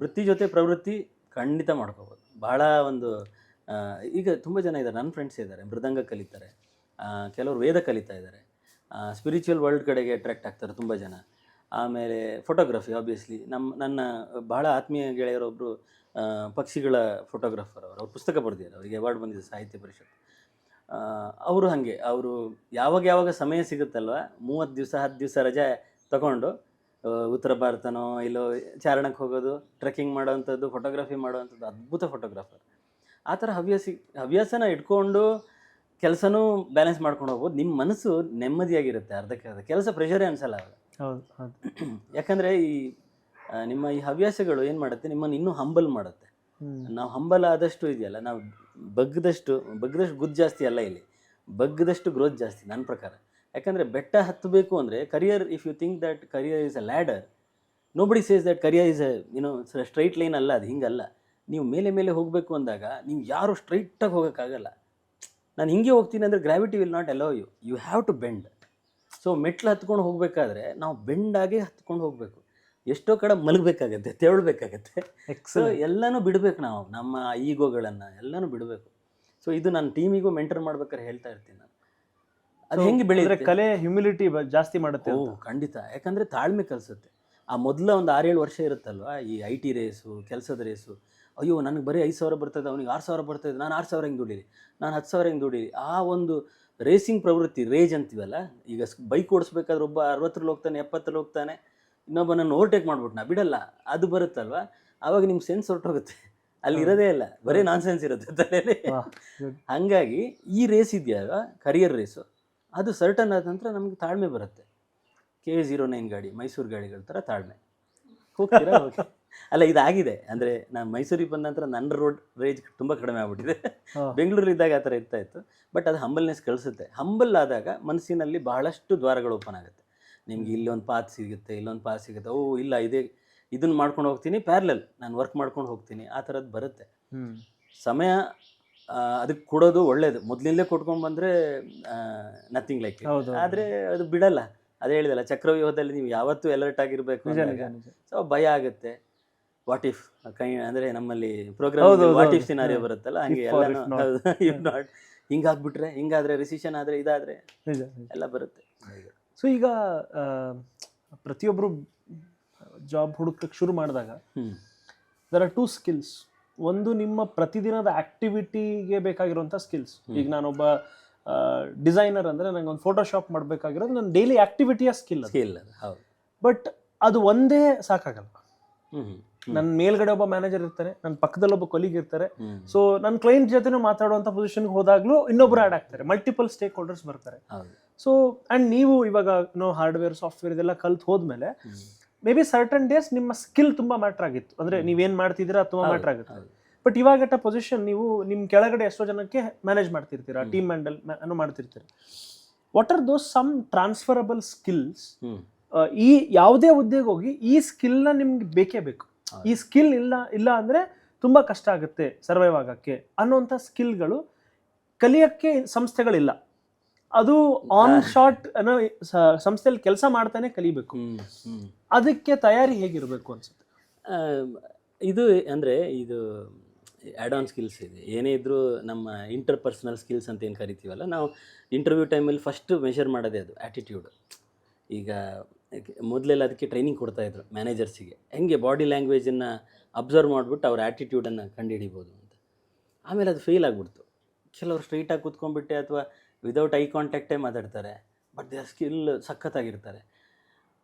ವೃತ್ತಿ ಜೊತೆ ಪ್ರವೃತ್ತಿ ಖಂಡಿತ ಮಾಡ್ಕೋಬೋದು. ಬಹಳ ಒಂದು ಈಗ ತುಂಬ ಜನ ಇದ್ದಾರೆ, ನನ್ನ ಫ್ರೆಂಡ್ಸ್ ಇದ್ದಾರೆ, ಮೃದಂಗ ಕಲಿತಾರೆ, ಕೆಲವರು ವೇದ ಕಲಿತಾ ಇದ್ದಾರೆ, ಸ್ಪಿರಿಚುವಲ್ ವರ್ಲ್ಡ್ ಕಡೆಗೆ ಅಟ್ರ್ಯಾಕ್ಟ್ ಆಗ್ತಾರೆ ತುಂಬ ಜನ. ಆಮೇಲೆ ಫೋಟೋಗ್ರಫಿ ಆಬ್ವಿಯಸ್ಲಿ ನನ್ನ ಬಹಳ ಆತ್ಮೀಯ ಗೆಳೆಯರೊಬ್ಬರು ಪಕ್ಷಿಗಳ ಫೋಟೋಗ್ರಾಫರ್, ಅವ್ರು ಪುಸ್ತಕ ಬರೆದಿದ್ದಾರೆ, ಅವರಿಗೆ ಅವಾರ್ಡ್ ಬಂದಿದೆ ಸಾಹಿತ್ಯ ಪರಿಷತ್. ಅವರು ಹಾಗೆ, ಅವರು ಯಾವಾಗ ಸಮಯ ಸಿಗುತ್ತಲ್ವ, 30 ದಿವಸ 10 ದಿವಸ ರಜೆ ತಗೊಂಡು ಉತ್ತರ ಭಾರತನೋ ಇಲ್ಲೋ ಚಾರಣಕ್ಕೆ ಹೋಗೋದು, ಟ್ರೆಕ್ಕಿಂಗ್ ಮಾಡೋವಂಥದ್ದು, ಫೋಟೋಗ್ರಫಿ ಮಾಡೋವಂಥದ್ದು. ಅದ್ಭುತ ಫೋಟೋಗ್ರಾಫರ್. ಆ ಥರ ಹವ್ಯಾಸನ ಇಟ್ಕೊಂಡು ಕೆಲಸನೂ ಬ್ಯಾಲೆನ್ಸ್ ಮಾಡ್ಕೊಂಡು ಹೋಗ್ಬೋದು. ನಿಮ್ಮ ಮನಸ್ಸು ನೆಮ್ಮದಿಯಾಗಿರುತ್ತೆ, ಅರ್ಧಕ್ಕೆ ಕೆಲಸ ಪ್ರೆಷರೇ ಅನಿಸಲ್ಲ ಅವಾಗ. ಹೌದು. ಯಾಕಂದರೆ ನಿಮ್ಮ ಈ ಹವ್ಯಾಸಗಳು ಏನು ಮಾಡುತ್ತೆ, ನಿಮ್ಮನ್ನು ಇನ್ನೂ ಹಂಬಲ್ ಮಾಡುತ್ತೆ. ನಾವು ಹಂಬಲ್ ಆದಷ್ಟು ಇದೆಯಲ್ಲ, ನಾವು ಬಗ್ಗದಷ್ಟು ಗುದ್ದು ಜಾಸ್ತಿ ಅಲ್ಲ, ಇಲ್ಲಿ ಬಗ್ಗದಷ್ಟು ಗ್ರೋತ್ ಜಾಸ್ತಿ ನನ್ನ ಪ್ರಕಾರ. ಯಾಕಂದರೆ ಬೆಟ್ಟ ಹತ್ತಬೇಕು ಅಂದರೆ career, if you think that career is a ladder, nobody says that career is a straight line ಅಲ್ಲ, ಅದು ಹಿಂಗಲ್ಲ. ನೀವು ಮೇಲೆ ಹೋಗಬೇಕು ಅಂದಾಗ ನೀವು ಯಾರು ಸ್ಟ್ರೈಟಾಗಿ ಹೋಗೋಕ್ಕಾಗಲ್ಲ. ನಾನು ಹಿಂಗೆ ಹೋಗ್ತೀನಿ ಅಂದರೆ gravity will not allow you, you have to bend. So ಮೆಟ್ಲು ಹತ್ಕೊಂಡು ಹೋಗಬೇಕಾದ್ರೆ ನಾವು ಬೆಂಡಾಗೆ ಹತ್ಕೊಂಡು ಹೋಗಬೇಕು. ಎಷ್ಟೋ ಕಡೆ ಮಲಗಬೇಕಾಗತ್ತೆ, ತೆವಳಬೇಕಾಗತ್ತೆ. ಸೊ ಎಲ್ಲನೂ ಬಿಡಬೇಕು, ನಾವು ನಮ್ಮ ಈಗೋಗಳನ್ನು ಎಲ್ಲನೂ ಬಿಡಬೇಕು. ಸೊ ಇದು ನಾನು ಟೀಮಿಗೂ ಮೆಂಟರ್ ಮಾಡ್ಬೇಕಾದ್ರೆ ಹೇಳ್ತಾ ಇರ್ತೀನಿ ನಾನು. ಅದು ಹೆಂಗೆ ಬೆಳೆದ್ರೆ ಕಲೆ ಹ್ಯುಮಿಲಿಟಿ ಜಾಸ್ತಿ ಮಾಡುತ್ತೆ. ಖಂಡಿತ. ಯಾಕಂದರೆ ತಾಳ್ಮೆ ಕಲಿಸುತ್ತೆ. ಆ ಮೊದಲ ಒಂದು 6-7 ವರ್ಷ ಇರುತ್ತಲ್ವ, ಈ IT ರೇಸು, ಕೆಲಸದ ರೇಸು. ಅಯ್ಯೋ ನನಗೆ ಬರೀ 5,000 ಬರ್ತದೆ, ಅವ್ನಿಗೆ 6,000 ಬರ್ತದೆ, ನಾನು 6,000 ಹೆಂಗೆ ದುಡೀರಿ, ನಾನು 10,000 ಹೆಂಗೆ ದುಡೀರಿ. ಆ ಒಂದು ರೇಸಿಂಗ್ ಪ್ರವೃತ್ತಿ, ರೇಜ್ ಅಂತೀವಲ್ಲ. ಈಗ ಬೈಕ್ ಓಡಿಸ್ಬೇಕಾದ್ರೆ ಒಬ್ಬ 60ರಲ್ಲಿ ಹೋಗ್ತಾನೆ, 70ರಲ್ಲಿ ಹೋಗ್ತಾನೆ, ಇನ್ನೊಬ್ಬ ನನ್ನ ಓವರ್ಟೇಕ್ ಮಾಡ್ಬಿಟ್ಟು ನಾ ಬಿಡಲ್ಲ, ಅದು ಬರುತ್ತಲ್ವ. ಆವಾಗ ನಿಮ್ಮ ಸೆನ್ಸ್ ಹೊರಟೋಗುತ್ತೆ, ಅಲ್ಲಿ ಇರೋದೇ ಇಲ್ಲ, ಬರೀ ನಾನ್ ಸೆನ್ಸ್ ಇರುತ್ತೆ ತಲೆಯಲ್ಲಿ. ಹಾಗಾಗಿ ಈ ರೇಸ್ ಇದೆಯಲ್ವ, ಕರಿಯರ್ ರೇಸು, ಅದು ಸರ್ಟನ್ ಆದ ನಂತರ ನಮಗೆ ತಾಳ್ಮೆ ಬರುತ್ತೆ. K09 ಗಾಡಿ, ಮೈಸೂರು ಗಾಡಿಗಳ ಥರ ತಾಳ್ಮೆ. ಹೋಗ್ತೀರಾ ಹೋಗಿ. ಅಲ್ಲ, ಇದಾಗಿದೆ ಅಂದರೆ ನಾನು ಮೈಸೂರಿಗೆ ಬಂದ ನಂತರ ನನ್ನ ರೋಡ್ ರೇಜ್ ತುಂಬ ಕಡಿಮೆ ಆಗ್ಬಿಟ್ಟಿದೆ. ಬೆಂಗಳೂರಿದ್ದಾಗ ಆ ಥರ ಇತ್ತು. ಬಟ್ ಅದು ಹಂಬಲ್ನೆಸ್ ಕಳಿಸುತ್ತೆ. ಹಂಬಲ್ ಆದಾಗ ಮನಸ್ಸಿನಲ್ಲಿ ಬಹಳಷ್ಟು ದ್ವಾರಗಳು ಓಪನ್ ಆಗುತ್ತೆ. ನಿಮ್ಗೆ ಇಲ್ಲೊಂದು ಪಾತ್ ಸಿಗುತ್ತೆ, ಇಲ್ಲೊಂದು ಪಾತ್ ಸಿಗುತ್ತೆ. ಇಲ್ಲ ಇದನ್ನು ಮಾಡ್ಕೊಂಡು ಹೋಗ್ತೀನಿ, ಪ್ಯಾರಲಲ್ ನಾನು ವರ್ಕ್ ಮಾಡ್ಕೊಂಡು ಹೋಗ್ತೀನಿ, ಆ ಥರದ್ದು ಬರುತ್ತೆ. ಸಮಯ ಅದಕ್ಕೆ ಕೊಡೋದು ಒಳ್ಳೇದು. ಮೊದಲಿಂದಲೇ ಕೊಟ್ಕೊಂಡು ಬಂದರೆ ನಥಿಂಗ್ ಲೈಕ್. ಆದರೆ ಅದು ಬಿಡಲ್ಲ. ಅದೇ ಹೇಳಿದಲ್ಲ, ಚಕ್ರವ್ಯೂಹದಲ್ಲಿ ನೀವು ಯಾವತ್ತೂ ಅಲರ್ಟ್ ಆಗಿರಬೇಕು. ಸೊ ಭಯ ಆಗುತ್ತೆ. ವಾಟ್ ಇಫ್ ಅಂದರೆ ನಮ್ಮಲ್ಲಿ ಪ್ರೋಗ್ರಾಮ್ ವಾಟ್ ಇಫ್ ಸಿನಾರಿಯೋ ಬರುತ್ತಲ್ಲ, ಹಂಗೆ ಎಲ್ಲ ಹಿಂಗಾಗ್ಬಿಟ್ರೆ, ಹಿಂಗಾದರೆ, ರಿಸಿಷನ್ ಆದರೆ, ಇದಾದರೆ ಎಲ್ಲ ಬರುತ್ತೆ. ಸೊ ಈಗ ಪ್ರತಿಯೊಬ್ಬರು ಜಾಬ್ ಹುಡುಕಕ್ಕೆ ಶುರು ಮಾಡಿದಾಗ ದರ್ ಆರ್ 2 ಸ್ಕಿಲ್ಸ್. ಒಂದು ನಿಮ್ಮ ಪ್ರತಿದಿನದ ಆಕ್ಟಿವಿಟಿಗೆ ಬೇಕಾಗಿರುವಂಥ ಸ್ಕಿಲ್ಸ್. ಈಗ ನಾನೊಬ್ಬ ಡಿಸೈನರ್ ಅಂದರೆ ನಂಗೆ ಒಂದು ಫೋಟೋಶಾಪ್ ಮಾಡಬೇಕಾಗಿರೋದು ನನ್ನ ಡೈಲಿ ಆಕ್ಟಿವಿಟಿಯ ಸ್ಕಿಲ್. ಹೌದು. ಬಟ್ ಅದು ಒಂದೇ ಸಾಕಾಗಲ್ಲ. ನನ್ನ ಮೇಲ್ಗಡೆ ಒಬ್ಬ ಮ್ಯಾನೇಜರ್ ಇರ್ತಾರೆ, ನನ್ನ ಪಕ್ಕದಲ್ಲಿ ಒಬ್ಬ ಕೊಲೀಗ್ ಇರ್ತಾರೆ. ಸೊ ನನ್ನ ಕ್ಲೈಂಟ್ ಜೊತೆನೂ ಮಾತಾಡುವಂಥ ಪೊಸಿಷನ್ಗೆ ಹೋದಾಗಲೂ ಇನ್ನೊಬ್ರು ಆ್ಯಡ್ ಆಗ್ತಾರೆ, ಮಲ್ಟಿಪಲ್ ಸ್ಟೇಕ್ ಹೋಲ್ಡರ್ಸ್ ಬರ್ತಾರೆ. ಸೊ ಆ್ಯಂಡ್ ನೀವು ಇವಾಗ ಹಾರ್ಡ್ವೇರ್ ಸಾಫ್ಟ್ವೇರ್ ಇದೆಲ್ಲ ಕಲ್ತು ಹೋದ್ಮೇಲೆ ಮೇ ಬಿ ಸರ್ಟನ್ ಡೇಸ್ ನಿಮ್ಮ ಸ್ಕಿಲ್ ತುಂಬ ಮ್ಯಾಟ್ರ್ ಆಗಿತ್ತು, ಅಂದರೆ ನೀವೇನು ಮಾಡ್ತಿದ್ದೀರಾ ತುಂಬ ಮ್ಯಾಟ್ರ್ ಆಗುತ್ತೆ. ಬಟ್ ಇವಾಗ ಅಟ್ ಅ ಪೊಸಿಷನ್ ನೀವು ನಿಮ್ಮ ಕೆಳಗಡೆ ಎಷ್ಟೋ ಜನಕ್ಕೆ ಮ್ಯಾನೇಜ್ ಮಾಡ್ತಿರ್ತೀರಾ, ಟೀಮ್ ಹ್ಯಾಂಡಲ್ ಮಾಡ್ತಿರ್ತೀರ. What are those some transferable skills? ಈ ಯಾವುದೇ ಹುದ್ದೆಗೆ ಹೋಗಿ ಈ ಸ್ಕಿಲ್ನ ನಿಮ್ಗೆ ಬೇಕೇ ಬೇಕು, ಈ ಸ್ಕಿಲ್ ಇಲ್ಲ ಅಂದರೆ ತುಂಬ ಕಷ್ಟ ಆಗುತ್ತೆ ಸರ್ವೈವ್ ಆಗೋಕ್ಕೆ ಅನ್ನೋಂಥ ಸ್ಕಿಲ್ಗಳು ಕಲಿಯೋಕ್ಕೆ ಸಂಸ್ಥೆಗಳಿಲ್ಲ. ಅದು ಆನ್ ಶಾಟ್ ಅನ್ನೋ ಸಂಸ್ಥೆಯಲ್ಲಿ ಕೆಲಸ ಮಾಡ್ತಾನೆ ಕಲಿಬೇಕು. ಅದಕ್ಕೆ ತಯಾರಿ ಹೇಗಿರಬೇಕು ಅನ್ಸುತ್ತೆ? ಇದು ಅಂದರೆ ಇದು ಆ್ಯಡ್ ಆನ್ ಸ್ಕಿಲ್ಸ್ ಇದೆ. ಏನೇ ಇದ್ದರೂ ನಮ್ಮ ಇಂಟರ್ಪರ್ಸನಲ್ ಸ್ಕಿಲ್ಸ್ ಅಂತ ಏನು ಕರಿತೀವಲ್ಲ, ನಾವು ಇಂಟರ್ವ್ಯೂ ಟೈಮಲ್ಲಿ ಫಸ್ಟು ಮೆಷರ್ ಮಾಡೋದೇ ಅದು ಆ್ಯಟಿಟ್ಯೂಡ್. ಈಗ ಮೊದಲೆಲ್ಲ ಅದಕ್ಕೆ ಟ್ರೈನಿಂಗ್ ಕೊಡ್ತಾಯಿದ್ರು ಮ್ಯಾನೇಜರ್ಸಿಗೆ, ಹೆಂಗೆ ಬಾಡಿ ಲ್ಯಾಂಗ್ವೇಜನ್ನು ಅಬ್ಸರ್ವ್ ಮಾಡಿಬಿಟ್ಟು ಅವ್ರ ಆ್ಯಟಿಟ್ಯೂಡನ್ನು ಕಂಡುಹಿಡಿಬೋದು ಅಂತ. ಆಮೇಲೆ ಅದು ಫೇಲ್ ಆಗಿಬಿಡ್ತು. ಕೆಲವರು ಸ್ಟ್ರೈಟಾಗಿ ಕೂತ್ಕೊಂಡ್ಬಿಟ್ಟೆ ಅಥವಾ ವಿದೌಟ್ ಐ ಕಾಂಟ್ಯಾಕ್ಟೇ ಮಾತಾಡ್ತಾರೆ, ಬಟ್ ದೇ ಆರ್ ಸ್ಕಿಲ್ ಸಖತ್ತಾಗಿರ್ತಾರೆ.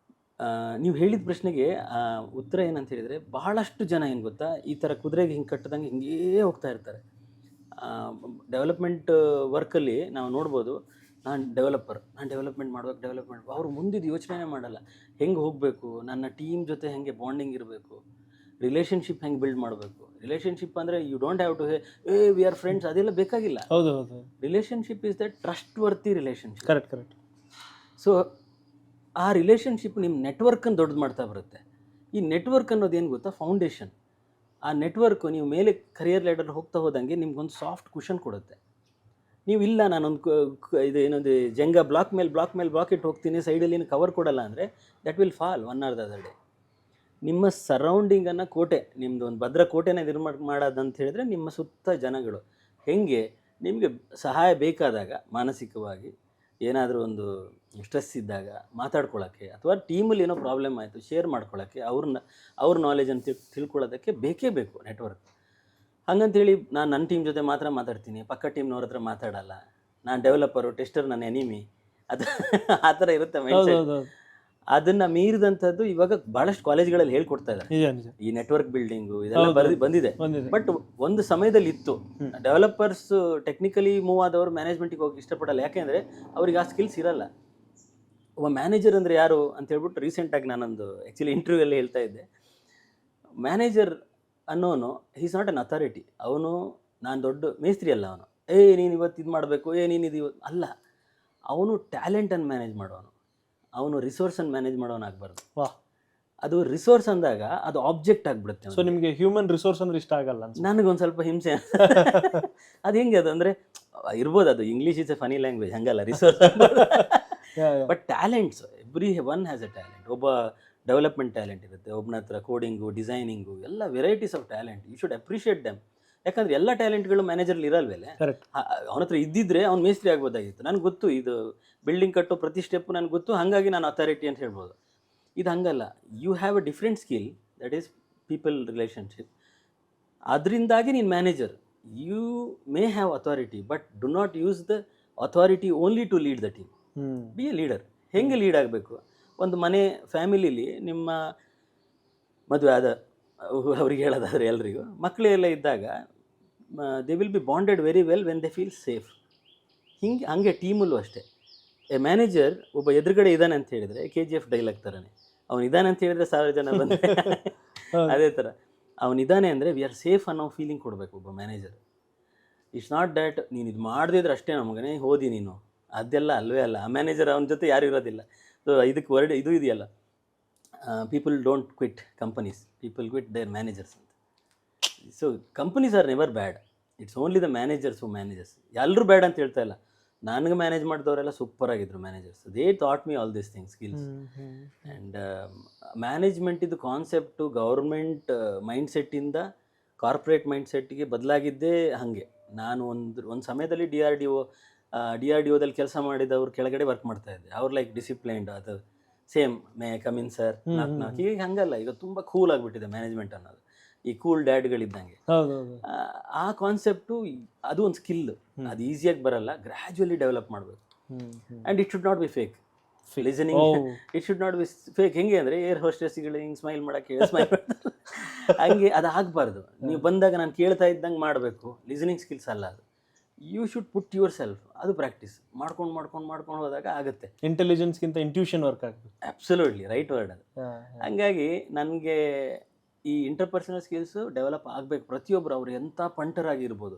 ನೀವು ಹೇಳಿದ ಪ್ರಶ್ನೆಗೆ ಉತ್ತರ ಏನಂತ ಹೇಳಿದರೆ, ಬಹಳಷ್ಟು ಜನ ಏನು ಗೊತ್ತಾ, ಈ ಥರ ಕುದುರೆಗೆ ಹಿಂಗೆ ಕಟ್ಟದಂಗೆ ಹಿಂಗೇ ಹೋಗ್ತಾ ಇರ್ತಾರೆ. ಡೆವಲಪ್ಮೆಂಟ್ ವರ್ಕಲ್ಲಿ ನಾವು ನೋಡ್ಬೋದು, ನಾನು ಡೆವಲಪ್ಮೆಂಟ್ ಮಾಡ್ಬೇಕು ಅವರು ಮುಂದಿದ್ದು ಯೋಚನೆ ಮಾಡಲ್ಲ. ಹೆಂಗೆ ಹೋಗಬೇಕು, ನನ್ನ ಟೀಮ್ ಜೊತೆ ಹೆಂಗೆ ಬಾಂಡಿಂಗ್ ಇರಬೇಕು, ರಿಲೇಷನ್ಶಿಪ್ ಹೆಂಗೆ ಬಿಲ್ಡ್ ಮಾಡಬೇಕು. ರಿಲೇಷನ್ಶಿಪ್ ಅಂದರೆ you don't have to we are friends, ಅದೆಲ್ಲ ಬೇಕಾಗಿಲ್ಲ. ಹೌದು. Relationship is that trustworthy relationship. Correct. So ಆ ರಿಲೇಷನ್ಶಿಪ್ ನಿಮ್ಮ ನೆಟ್ವರ್ಕನ್ನು ದೊಡ್ಡದು ಮಾಡ್ತಾ ಬರುತ್ತೆ. ಈ ನೆಟ್ವರ್ಕ್ ಅನ್ನೋದು ಏನು ಗೊತ್ತಾ, ಫೌಂಡೇಶನ್. ಆ ನೆಟ್ವರ್ಕು ನೀವು ಮೇಲೆ ಕರಿಯರ್ ಲ್ಯಾಡರ್ ಹೋಗ್ತಾ ಹೋದಂಗೆ ನಿಮ್ಗೊಂದು ಸಾಫ್ಟ್ ಕುಷನ್ ಕೊಡುತ್ತೆ. ನೀವು ಇಲ್ಲ ನಾನೊಂದು ಇದು ಏನೊಂದು ಜಂಗ ಬ್ಲಾಕ್ ಮೇಲೆ ಬ್ಲಾಕ್ ಇಟ್ಟು ಹೋಗ್ತೀನಿ, ಸೈಡಲ್ಲಿ ಏನು ಕವರ್ ಕೊಡಲ್ಲ ಅಂದರೆ that will fall one are the other day. ನಿಮ್ಮ ಸರೌಂಡಿಂಗನ್ನು ಕೋಟೆ, ನಿಮ್ಮದು ಒಂದು ಭದ್ರ ಕೋಟೆನ ನಿರ್ಮಾಣ ಮಾಡೋದಂತ ಹೇಳಿದ್ರೆ ನಿಮ್ಮ ಸುತ್ತ ಜನಗಳು. ಹೆಂಗೆ ನಿಮಗೆ ಸಹಾಯ ಬೇಕಾದಾಗ, ಮಾನಸಿಕವಾಗಿ ಏನಾದರೂ ಒಂದು ಸ್ಟ್ರೆಸ್ ಇದ್ದಾಗ ಮಾತಾಡ್ಕೊಳ್ಳೋಕ್ಕೆ, ಅಥವಾ ಟೀಮಲ್ಲಿ ಏನೋ ಪ್ರಾಬ್ಲಮ್ ಆಯಿತು ಶೇರ್ ಮಾಡ್ಕೊಳ್ಳೋಕ್ಕೆ, ಅವ್ರ ನಾಲೆಜನ್ನು ತಿಳ್ಕೊಳ್ಳೋದಕ್ಕೆ ಬೇಕೇ ಬೇಕು ನೆಟ್ವರ್ಕ್. ಹಂಗಂತೇಳಿ ನಾನು ನನ್ನ ಟೀಮ್ ಜೊತೆ ಮಾತ್ರ ಮಾತಾಡ್ತೀನಿ, ಪಕ್ಕ ಟೀಮ್ನವ್ರ ಹತ್ರ ಮಾತಾಡಲ್ಲ, ನಾನು ಡೆವಲಪರು, ಟೆಸ್ಟರ್ ನನ್ನ ಎನಿಮಿ, ಅದು ಆ ಥರ ಇರುತ್ತೆ ಮೈಂಡ್ಸೆಟ್. ಅದನ್ನು ಮೀರಿದಂಥದ್ದು ಇವಾಗ ಭಾಳಷ್ಟು ಕಾಲೇಜ್ಗಳಲ್ಲಿ ಹೇಳ್ಕೊಡ್ತಾ ಇದ್ದಾರೆ. ಈ ನೆಟ್ವರ್ಕ್ ಬಿಲ್ಡಿಂಗು ಇದೆಲ್ಲ ಬಂದಿದೆ. ಬಟ್ ಒಂದು ಸಮಯದಲ್ಲಿ ಇತ್ತು, ಡೆವಲಪರ್ಸ್ ಟೆಕ್ನಿಕಲಿ ಮೂವ್ ಆದವರು ಮ್ಯಾನೇಜ್ಮೆಂಟಿಗೆ ಹೋಗಿ ಇಷ್ಟಪಡಲ್ಲ. ಯಾಕೆಂದರೆ ಅವ್ರಿಗೆ ಆ ಸ್ಕಿಲ್ಸ್ ಇರಲ್ಲ. ಒಬ್ಬ ಮ್ಯಾನೇಜರ್ ಅಂದರೆ ಯಾರು ಅಂತ ಹೇಳ್ಬಿಟ್ಟು ರೀಸೆಂಟಾಗಿ ನಾನೊಂದು ಆ್ಯಕ್ಚುಲಿ ಇಂಟರ್ವ್ಯೂಯಲ್ಲಿ ಹೇಳ್ತಾ ಇದ್ದೆ. ಮ್ಯಾನೇಜರ್ ಅನ್ನೋನು ಈಸ್ ನಾಟ್ ಅನ್ ಅಥಾರಿಟಿ. ಅವನು ನಾನು ದೊಡ್ಡ ಮೇಸ್ತ್ರಿ ಅಲ್ಲ. ಅವನು ನೀನು ಇವತ್ತು ಇದು ಮಾಡಬೇಕು, ನೀನು ಇದು ಇವತ್ತು ಅಲ್ಲ. ಅವನು ಟ್ಯಾಲೆಂಟನ್ನು ಮ್ಯಾನೇಜ್ ಮಾಡೋನು, ಅವನು ರಿಸೋರ್ಸನ್ನು ಮ್ಯಾನೇಜ್ ಮಾಡೋನು ಆಗಬಾರ್ದು. ಅದು ರಿಸೋರ್ಸ್ ಅಂದಾಗ ಅದು ಆಬ್ಜೆಕ್ಟ್ ಆಗಿಬಿಡುತ್ತೆ. ಸೊ ನಿಮಗೆ ಹ್ಯೂಮನ್ ರಿಸೋರ್ಸ್ ಅಂದ್ರೆ ಇಷ್ಟ ಆಗಲ್ಲ? ನನಗೊಂದು ಸ್ವಲ್ಪ ಹಿಂಸೆ. ಅದು ಹೆಂಗೆ ಅದು ಅಂದರೆ ಇರ್ಬೋದು, ಅದು English is a funny language, ಹಂಗಲ್ಲ resource. But talents, everyone has a talent. ಒಬ್ಬ ಡೆವಲಪ್ಮೆಂಟ್ ಟ್ಯಾಲೆಂಟ್ ಇರುತ್ತೆ, ಒಬ್ಬನ ಹತ್ರ ಕೋಡಿಂಗು, ಡಿಸೈನಿಂಗು, ಎಲ್ಲ varieties of talent. You should appreciate them. ಯಾಕಂದರೆ ಎಲ್ಲ ಟ್ಯಾಲೆಂಟ್ಗಳು ಮ್ಯಾನೇಜರ್ಲಿ ಇರಲ್ವೇ. ಅವನ ಹತ್ರ ಇದ್ದಿದ್ರೆ ಅವ್ನು ಮೇಸ್ತ್ರಿ ಆಗ್ಬೋದಾಗಿತ್ತು. ನನಗೆ ಗೊತ್ತು, ಇದು ಬಿಲ್ಡಿಂಗ್ ಕಟ್ಟೋ ಪ್ರತಿ ಸ್ಟೆಪ್ಪು ನನಗೆ ಗೊತ್ತು, ಹಾಗಾಗಿ ನಾನು ಅಥಾರಿಟಿ ಅಂತ ಹೇಳ್ಬೋದು. ಇದು ಹಂಗಲ್ಲ. You have a different skill, that is people relationship. ಅದರಿಂದಾಗಿ ನೀನು manager. You may have authority, but do not use the authority only to lead the team. Be a leader. ಹೆಂಗೆ ಲೀಡ್ ಆಗಬೇಕು? ಒಂದು ಮನೆ ಫ್ಯಾಮಿಲಿಲಿ ನಿಮ್ಮ ಮದುವೆ ಆದ ಅವ್ರಿಗೆ ಹೇಳೋದಾದರೆ ಎಲ್ರಿಗೂ ಮಕ್ಕಳೆಲ್ಲ ಇದ್ದಾಗ they will be bonded very well when they feel safe. ಹಂಗೆ ಟೀಮಲ್ಲೂ ಅಷ್ಟೇ. ಎ ಮ್ಯಾನೇಜರ್ ಒಬ್ಬ ಎದುರುಗಡೆ ಇದ್ದಾನೆ ಅಂತ ಹೇಳಿದರೆ KGF ಡೈಲಾಗ್ ಥರನೇ, ಅವನು ಇದ್ದಾನೆ ಅಂತ ಹೇಳಿದ್ರೆ 1000 ಜನ ಬಂದರೆ ಅದೇ ಥರ ಅವನಿದ್ದಾನೆ ಅಂದರೆ ವಿ ಆರ್ ಸೇಫ್ ಅನ್ನೋ ಫೀಲಿಂಗ್ ಕೊಡಬೇಕು ಒಬ್ಬ ಮ್ಯಾನೇಜರ್. ಇಟ್ಸ್ ನಾಟ್ ದ್ಯಾಟ್ ನೀನು ಇದು ಮಾಡದಿದ್ರೆ ಅಷ್ಟೇ ನಮಗನೇ ಹೋದಿ ನೀನು, ಅದೆಲ್ಲ ಅಲ್ವೇ ಅಲ್ಲ. ಆ ಮ್ಯಾನೇಜರ್ ಅವನ ಜೊತೆ ಯಾರು ಇರೋದಿಲ್ಲ. ಸೊ ಇದಕ್ಕೆ ವರ್ಡ್ ಇದು ಇದೆಯಲ್ಲ, people don't quit companies, people quit their managers ಅಂತ. So companies are never bad, it's only the managers who managers. ಎಲ್ಲರೂ ಬ್ಯಾಡ್ ಅಂತ ಹೇಳ್ತಾ ಇಲ್ಲ. ನನಗೆ ಮ್ಯಾನೇಜ್ ಮಾಡಿದವರೆಲ್ಲ ಸೂಪರ್ ಆಗಿದ್ರು managers. They thought me all this things, skills. And management ಇದು concept government ಮೈಂಡ್ಸೆಟ್ಟಿಂದ ಕಾರ್ಪೊರೇಟ್ ಮೈಂಡ್ಸೆಟ್ಟಿಗೆ ಬದಲಾಗಿದ್ದೇ ಹಾಗೆ. ನಾನು ಒಂದು ಸಮಯದಲ್ಲಿ DRDOದಲ್ಲಿ ಕೆಲಸ ಮಾಡಿದವ್ರು ಕೆಳಗಡೆ ವರ್ಕ್ ಮಾಡ್ತಾ ಇದ್ದೆ. ಅವ್ರು ಲೈಕ್ ಡಿಸಿಪ್ಲೈನ್ಡ್, ಅದು ಸೇಮ್ ಮೇ ಕಮಿನ್ ಸರ್ ನಾಲ್ಕು. ಈಗ ಹಂಗಲ್ಲ, ಈಗ ತುಂಬ ಕೂಲ್ ಆಗಿಬಿಟ್ಟಿದೆ ಮ್ಯಾನೇಜ್ಮೆಂಟ್ ಅನ್ನೋದು. ಈ ಕೂಲ್ ಡ್ಯಾಡ್ಗಳಿದ್ದಂಗೆ. ಆ ಕಾನ್ಸೆಪ್ಟು ಅದು ಒಂದು ಸ್ಕಿಲ್. ಅದು ಈಸಿಯಾಗಿ ಬರಲ್ಲ, ಗ್ರ್ಯಾಜುವಲಿ ಡೆವಲಪ್ ಮಾಡಬೇಕು. And it should not be fake. Listening it should not be fake. ಹೆಂಗೆ ಅಂದರೆ ಏರ್ ಹೋಸ್ಟೆಸ್ಗಳು ಹಿಂಗೆ ಸ್ಮೈಲ್ ಮಾಡೋಕ್ಕೆ ಸ್ಮೈಲ್ ಮಾಡ್ತಾರೆ, ಹಂಗೆ ಅದು ಆಗಬಾರ್ದು. ನೀವು ಬಂದಾಗ ನಾನು ಕೇಳ್ತಾ ಇದ್ದಂಗೆ ಮಾಡಬೇಕು. ಲಿಸನಿಂಗ್ ಸ್ಕಿಲ್ಸ್ ಅಲ್ಲ ಅದು. You should put yourself. ಅದು ಪ್ರಾಕ್ಟೀಸ್ ಮಾಡ್ಕೊಂಡು ಹೋದಾಗ ಆಗುತ್ತೆ. ಇಂಟೆಲಿಜೆನ್ಸ್ಗಿಂತ ಇಂಟ್ಯೂಷನ್ ವರ್ಕ್ ಆಗುತ್ತೆ. ಅಬ್ಸಲ್ಯೂಟ್ಲಿ ರೈಟ್ ವರ್ಡ್ ಅದು. ಹಂಗಾಗಿ ನನಗೆ ಈ ಇಂಟರ್ಪರ್ಸನಲ್ ಸ್ಕಿಲ್ಸು ಡೆವಲಪ್ ಆಗಬೇಕು. ಪ್ರತಿಯೊಬ್ಬರು ಅವ್ರು ಎಂಥ ಪಂಟರಾಗಿರ್ಬೋದು,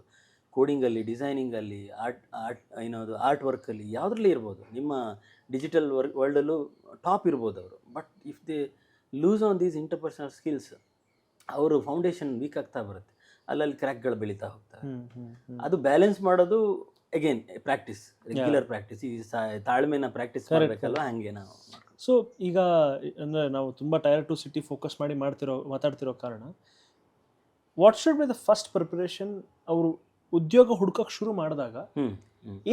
ಕೋಡಿಂಗಲ್ಲಿ, ಡಿಸೈನಿಂಗಲ್ಲಿ, ಆರ್ಟ್ ವರ್ಕಲ್ಲಿ, ಯಾವುದ್ರಲ್ಲಿ ಇರ್ಬೋದು. ನಿಮ್ಮ ಡಿಜಿಟಲ್ ವರ್ಲ್ಡಲ್ಲೂ ಟಾಪ್ ಇರ್ಬೋದು ಅವರು. But if they loose on these interpersonal skills, ಅವರು ಫೌಂಡೇಶನ್ ವೀಕ್ ಆಗ್ತಾ ಬರುತ್ತೆ. ಅಲ್ಲಲ್ಲಿ ಕ್ರ್ಯಾಕ್ಗಳು ಬೆಳೀತಾ ಹೋಗ್ತವೆ. ಅದು ಬ್ಯಾಲೆನ್ಸ್ ಮಾಡೋದು ಅಗೇನ್ ಪ್ರಾಕ್ಟೀಸ್, ರೆಗ್ಯುಲರ್ ಪ್ರಾಕ್ಟೀಸ್, ಈ ತಾಳ್ಮೆನ ಪ್ರಾಕ್ಟೀಸ್ ಮಾಡಬೇಕಲ್ವ, ಹಂಗೆ ನಾವು. ಸೊ ಈಗ ಅಂದರೆ ನಾವು ತುಂಬ ಟೈರ್ ಟು ಸಿಟಿ ಫೋಕಸ್ ಮಾಡಿ ಮಾತಾಡ್ತಿರೋ ಕಾರಣ, what should be the first preparation? ಅವರು ಉದ್ಯೋಗ ಹುಡ್ಕಕ್ಕೆ ಶುರು ಮಾಡಿದಾಗ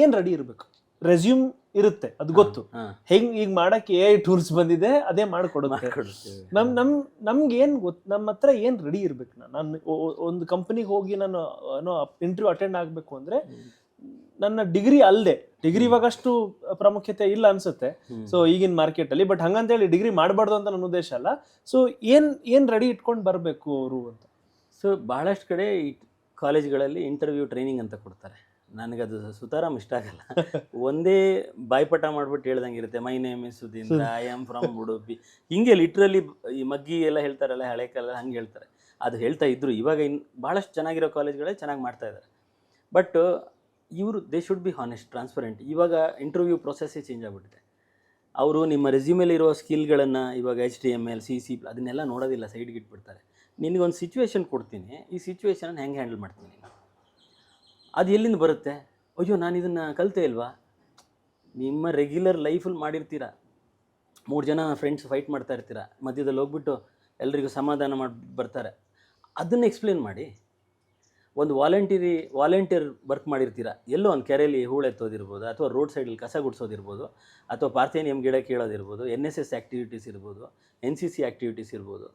ಏನು ರೆಡಿ ಇರಬೇಕು? ರೆಸ್ಯೂಮ್ ಇರುತ್ತೆ, ಅದು ಗೊತ್ತು. ಹೆಂಗೆ ಈಗ ಮಾಡಕ್ಕೆ AI ಟೂಲ್ಸ್ ಬಂದಿದೆ, ಅದೇ ಮಾಡಿಕೊಡುತ್ತೆ. ನಮ್ಗೆ ಏನು ಗೊತ್ತು, ನಮ್ಮ ಹತ್ರ ಏನು ರೆಡಿ ಇರ್ಬೇಕು? ನಾನು ಒಂದು ಕಂಪ್ನಿಗೆ ಹೋಗಿ ನಾನು ಇಂಟರ್ವ್ಯೂ ಅಟೆಂಡ್ ಆಗಬೇಕು ಅಂದರೆ ನನ್ನ ಡಿಗ್ರಿ ಅಲ್ಲದೆ, ಡಿಗ್ರಿ ಇವಾಗಷ್ಟು ಪ್ರಾಮುಖ್ಯತೆ ಇಲ್ಲ ಅನ್ಸುತ್ತೆ ಸೊ ಈಗಿನ ಮಾರ್ಕೆಟಲ್ಲಿ, ಬಟ್ ಹಂಗಂತೇಳಿ ಡಿಗ್ರಿ ಮಾಡಬಾರ್ದು ಅಂತ ನನ್ನ ಉದ್ದೇಶ ಅಲ್ಲ. ಸೊ ಏನು ರೆಡಿ ಇಟ್ಕೊಂಡು ಬರಬೇಕು ಅವರು ಅಂತ. ಸೊ ಭಾಳಷ್ಟು ಕಡೆ ಈ ಕಾಲೇಜ್ಗಳಲ್ಲಿ ಇಂಟರ್ವ್ಯೂ ಟ್ರೈನಿಂಗ್ ಅಂತ ಕೊಡ್ತಾರೆ. ನನಗದು ಸುತಾರಾಮ್ ಇಷ್ಟ ಆಗಲ್ಲ. ಒಂದೇ ಬಾಯ್ಪಟ ಮಾಡ್ಬಿಟ್ಟು ಹೇಳ್ದಂಗೆ ಇರುತ್ತೆ, my name is Sudhindra, I am from Udupi, ಹಿಂಗೆ ಲಿಟ್ರಲಿ ಈ ಮಗ್ಗಿ ಎಲ್ಲ ಹೇಳ್ತಾರಲ್ಲ, ಹಳೆ ಕಾಲ ಹಂಗೆ ಹೇಳ್ತಾರೆ. ಅದು ಹೇಳ್ತಾ ಇದ್ರು. ಇವಾಗ ಭಾಳಷ್ಟು ಚೆನ್ನಾಗಿರೋ ಕಾಲೇಜ್ಗಳೇ ಚೆನ್ನಾಗಿ ಮಾಡ್ತಾ ಇದ್ದಾರೆ. ಬಟ್ ಇವರು they should be honest, transparent. ಇವಾಗ ಇಂಟರ್ವ್ಯೂ ಪ್ರೊಸೆಸ್ಸೇ ಚೇಂಜ್ ಆಗಿಬಿಟ್ಟಿದೆ. ಅವರು ನಿಮ್ಮ ರೆಸ್ಯೂಮೇಲಿರೋ ಸ್ಕಿಲ್ಗಳನ್ನು ಇವಾಗ HTML, CC ಅದನ್ನೆಲ್ಲ ನೋಡೋದಿಲ್ಲ, ಸೈಡ್ಗೆ ಇಟ್ಬಿಡ್ತಾರೆ. ನಿನಗೊಂದು ಸಿಚುವೇಶನ್ ಕೊಡ್ತೀನಿ, ಈ ಸಿಚುವೇಶನ್ ಹೆಂಗೆ ಹ್ಯಾಂಡಲ್ ಮಾಡ್ತೀನಿ ನಾನು, ಅದು ಎಲ್ಲಿಂದ ಬರುತ್ತೆ? ಅಯ್ಯೋ ನಾನು ಇದನ್ನು ಕಲಿತೆ ಇಲ್ವಾ? ನಿಮ್ಮ ರೆಗ್ಯುಲರ್ ಲೈಫಲ್ಲಿ ಮಾಡಿರ್ತೀರ, 3 ಜನ ಫ್ರೆಂಡ್ಸ್ ಫೈಟ್ ಮಾಡ್ತಾ ಇರ್ತೀರ, ಮಧ್ಯದಲ್ಲಿ ಹೋಗ್ಬಿಟ್ಟು ಎಲ್ರಿಗೂ ಸಮಾಧಾನ ಮಾಡಿ ಬರ್ತಾರೆ, ಅದನ್ನು ಎಕ್ಸ್ಪ್ಲೇನ್ ಮಾಡಿ. ಒಂದು ವಾಲಂಟಿಯರ್ ವರ್ಕ್ ಮಾಡಿರ್ತೀರ, ಎಲ್ಲೋ ಒಂದು ಕೆರೆಯಲ್ಲಿ ಹೂಳೆತ್ತೋದಿರ್ಬೋದು, ಅಥವಾ ರೋಡ್ ಸೈಡಲ್ಲಿ ಕಸ ಗುಡಿಸೋದಿರ್ಬೋದು, ಅಥವಾ ಪಾರ್ಥೇನಿಯಂ ಗಿಡ ಕೀಳೋದಿರ್ಬೋದು, NSS ಆ್ಯಕ್ಟಿವಿಟೀಸ್ ಇರ್ಬೋದು, NCC ಆ್ಯಕ್ಟಿವಿಟೀಸ್ ಇರ್ಬೋದು.